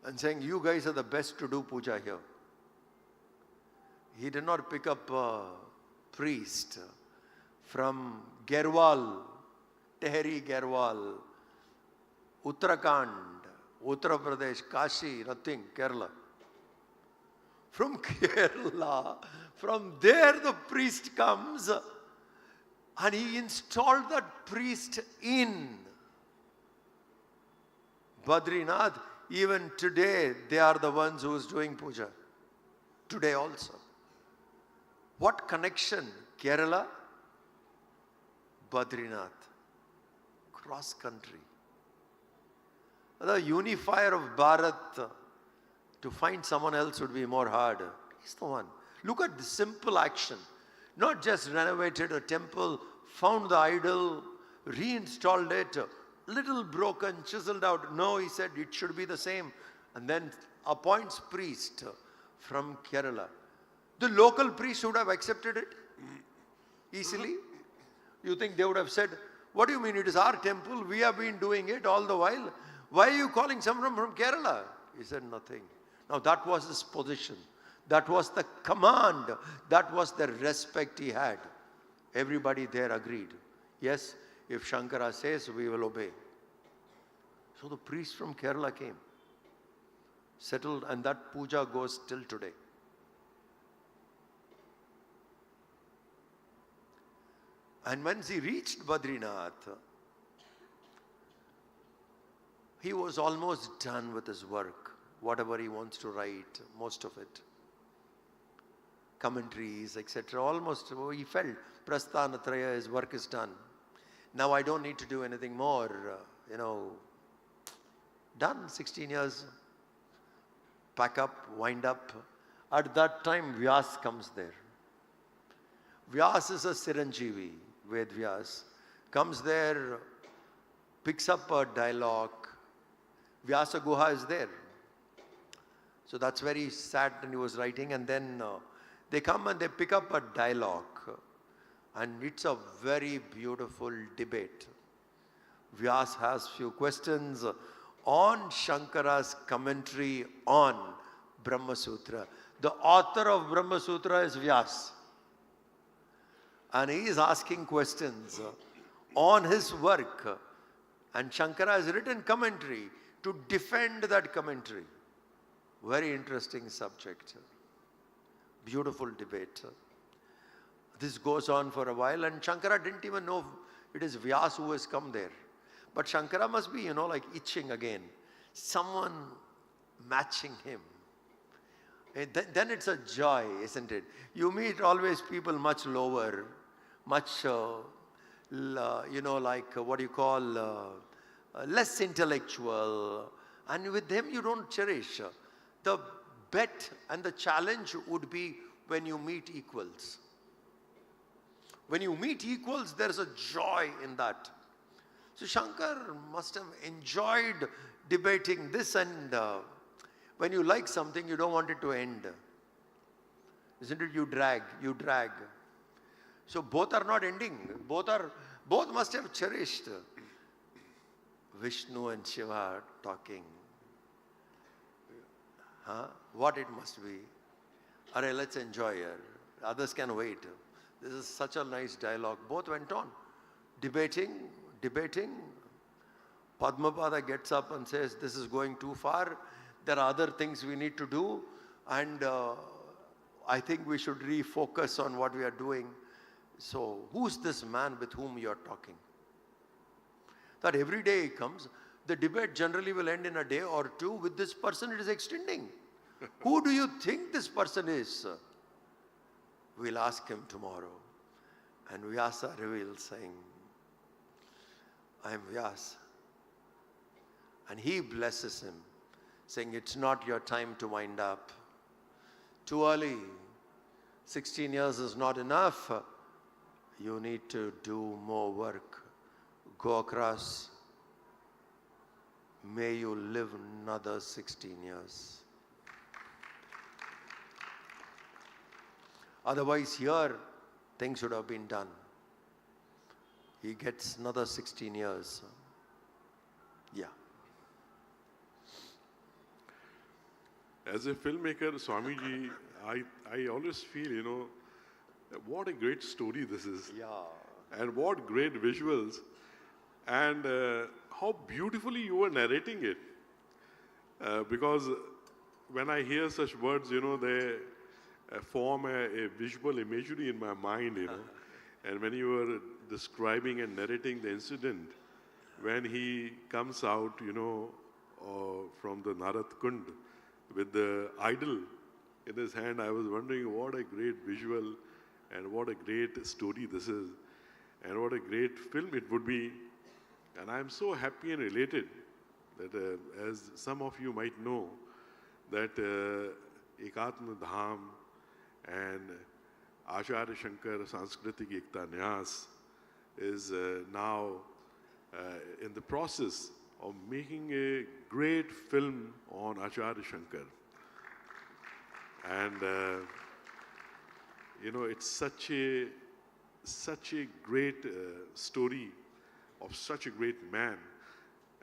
and saying, you guys are the best to do puja here. He did not pick up a priest from Gerwal, Tehri Gerwal, Uttarakhand, Uttar Pradesh, Kashi, nothing, Kerala. From Kerala, from there the priest comes and he installed that priest in Badrinath. Even today, they are the ones who is doing puja. Today also. What connection? Kerala, Badrinath, cross country. The unifier of Bharat, to find someone else would be more hard. He's the one. Look at the simple action. Not just renovated a temple, found the idol, reinstalled it, little broken, chiseled out. No, he said it should be the same. And then appoints priest from Kerala. The local priest would have accepted it easily. You think they would have said, what do you mean? It is our temple. We have been doing it all the while. Why are you calling someone from Kerala? He said, nothing. Now that was his position. That was the command. That was the respect he had. Everybody there agreed. Yes, if Shankara says, we will obey. So the priest from Kerala came, settled, and that puja goes till today. And once he reached Badrinath, he was almost done with his work, whatever he wants to write, most of it. Commentaries, etc. Almost, he felt, Prasthanatraya, his work is done. Now I don't need to do anything more, done, 16 years. Pack up, wind up. At that time, Vyas comes there. Vyas is a Siranjeevi, Ved Vyas. Comes there, picks up a dialogue. Vyasa Guha is there. So that's very sad, and he was writing, and then they come and they pick up a dialogue. And it's a very beautiful debate. Vyas has few questions on Shankara's commentary on Brahma Sutra. The author of Brahma Sutra is Vyas. And he is asking questions on his work. And Shankara has written commentary to defend that commentary. Very interesting subject. Beautiful debate. This goes on for a while, and Shankara didn't even know it is Vyas who has come there. But Shankara must be, like itching again. Someone matching him. And then it's a joy, isn't it? You meet always people much lower, much, less intellectual. And with them you don't cherish. The bet and the challenge would be when you meet equals. When you meet equals, there's a joy in that. So Shankar must have enjoyed debating this, and when you like something, you don't want it to end. Isn't it? You drag. So both are not ending. Both must have cherished. Vishnu and Shiva talking. What it must be. Arey, let's enjoy here. Others can wait. This is such a nice dialogue. Both went on. Debating. Padmapada gets up and says, this is going too far. There are other things we need to do. And I think we should refocus on what we are doing. So, who's this man with whom you are talking? That every day he comes, the debate generally will end in a day or two. With this person, it is extending. Who do you think this person is? We'll ask him tomorrow. And Vyasa reveals, saying, I am Vyasa. And he blesses him, saying, it's not your time to wind up. Too early. 16 years is not enough. You need to do more work. Go across. May you live another 16 years. Otherwise, here, things should have been done. He gets another 16 years. Yeah. As a filmmaker, Swamiji, I always feel, what a great story this is. Yeah. And what great visuals. And how beautifully you were narrating it. Because when I hear such words, they form a visual imagery in my mind, And when you were describing and narrating the incident, when he comes out, from the Narad Kund with the idol in his hand, I was wondering what a great visual and what a great story this is and what a great film it would be. And I'm so happy and elated that as some of you might know, that Ekatma Dham and Acharya Shankara Sanskritik Ekta Nyas is now in the process of making a great film on Acharya Shankar. And it's such a great story of such a great man.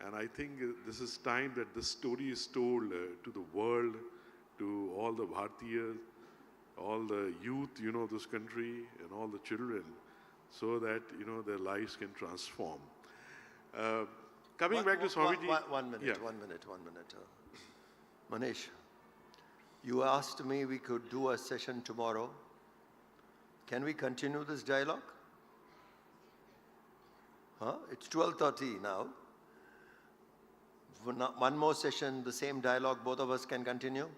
And I think this is time that this story is told to the world, to all the Bharatiyas, all the youth, this country, and all the children, so that, their lives can transform. Coming back to Swamiji. One minute. Manish, you asked me we could do a session tomorrow. Can we continue this dialogue? Huh? It's 12:30 now. One more session, the same dialogue, both of us can continue?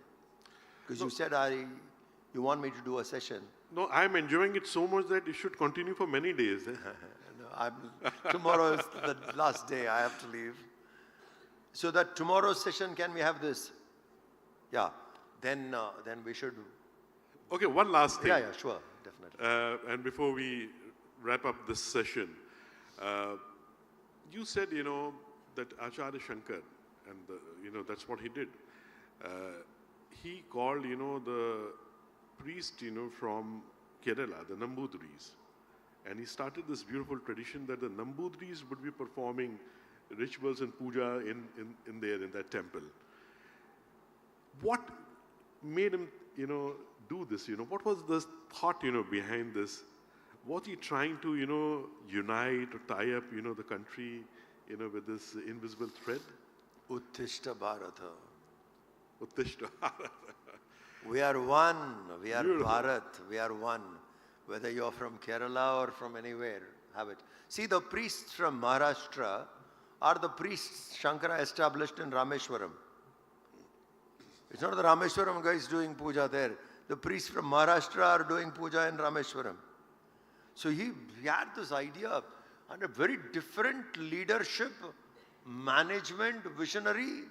Because you said you want me to do a session. No, I'm enjoying it so much that it should continue for many days. Tomorrow is the last day, I have to leave. So that tomorrow's session, can we have this? Yeah, then we should. Okay, one last thing. Yeah, sure, definitely. And before we wrap up this session, you said, that Acharya Shankara, and that's what he did. He called, the priest, from Kerala, the Nambudris. And he started this beautiful tradition that the Nambudris would be performing rituals and puja in that temple. What made him, do this? What was the thought, behind this? Was he trying to, unite or tie up, the country, with this invisible thread? Uttishta Bharata. Uttishta Bharata. We are one. We are Beautiful. Bharat. We are one. Whether you are from Kerala or from anywhere, have it. See, the priests from Maharashtra are the priests Shankara established in Rameshwaram. It's not the Rameshwaram guys doing puja there. The priests from Maharashtra are doing puja in Rameshwaram. So he had this idea and a very different leadership, management, visionary,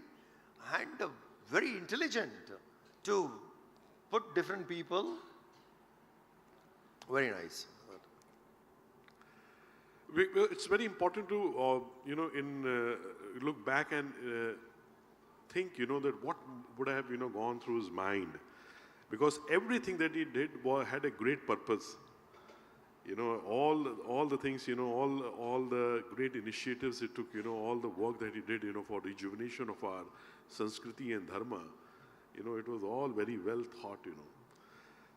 and very intelligent to put different people. Very nice. It's very important to, look back and think, that what would have, gone through his mind. Because everything that he did had a great purpose. All the things, all the great initiatives he took, all the work that he did, for rejuvenation of our Sanskriti and Dharma, it was all very well thought,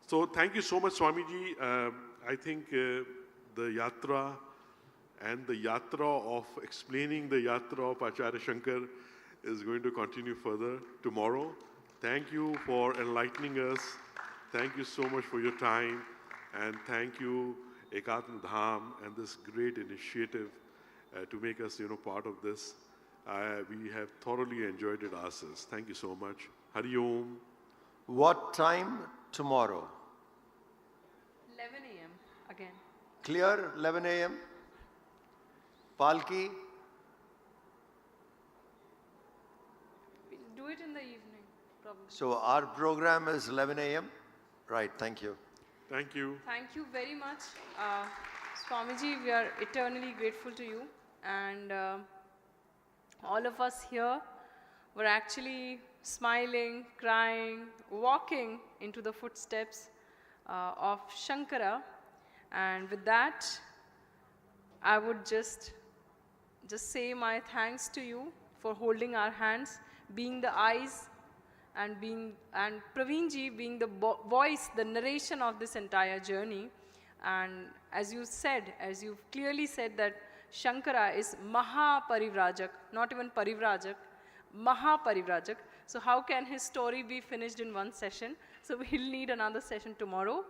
So thank you so much, Swamiji. I think the Yatra and the Yatra of explaining the Yatra of Acharya Shankara is going to continue further tomorrow. Thank you for enlightening us. Thank you so much for your time. And thank you, Ekatma Dham, and this great initiative to make us, part of this. We have thoroughly enjoyed it ourselves. Thank you so much. Hari Om. What time tomorrow? 11 a.m. again. Clear, 11 a.m. Palki? We'll do it in the evening, probably. So our program is 11 a.m. Right, thank you. Thank you. Thank you very much. Swamiji, we are eternally grateful to you. And all of us here were actually smiling, crying, walking into the footsteps of Shankara. And with that, I would just say my thanks to you for holding our hands, being the eyes, and Praveenji being the voice, the narration of this entire journey. And as you clearly said that Shankara is Maha Parivrajaka, not even Parivrajak, Maha Parivrajak. So how can his story be finished in one session? So we'll need another session tomorrow.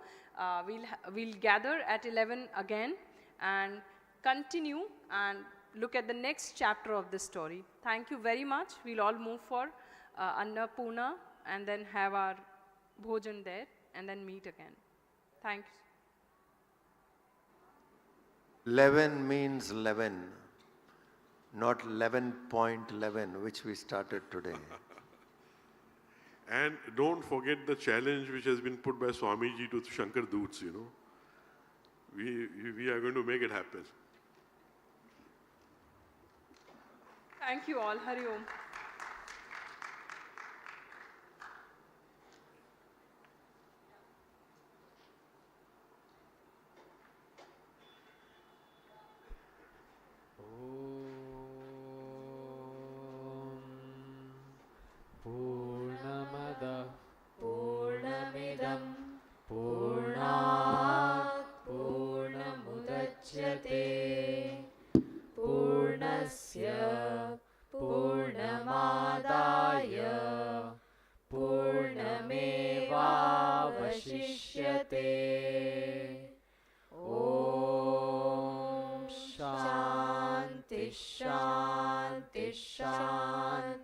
We'll gather at 11 again and continue and look at the next chapter of this story. Thank you very much. We'll all move for Annapurna and then have our bhojan there and then meet again. Thanks. 11 means 11, not 11.11, which we started today. And don't forget the challenge which has been put by Swamiji to Shankar Doots, We are going to make it happen. Thank you all. Hari Om. Om Shanti Shanti Shanti.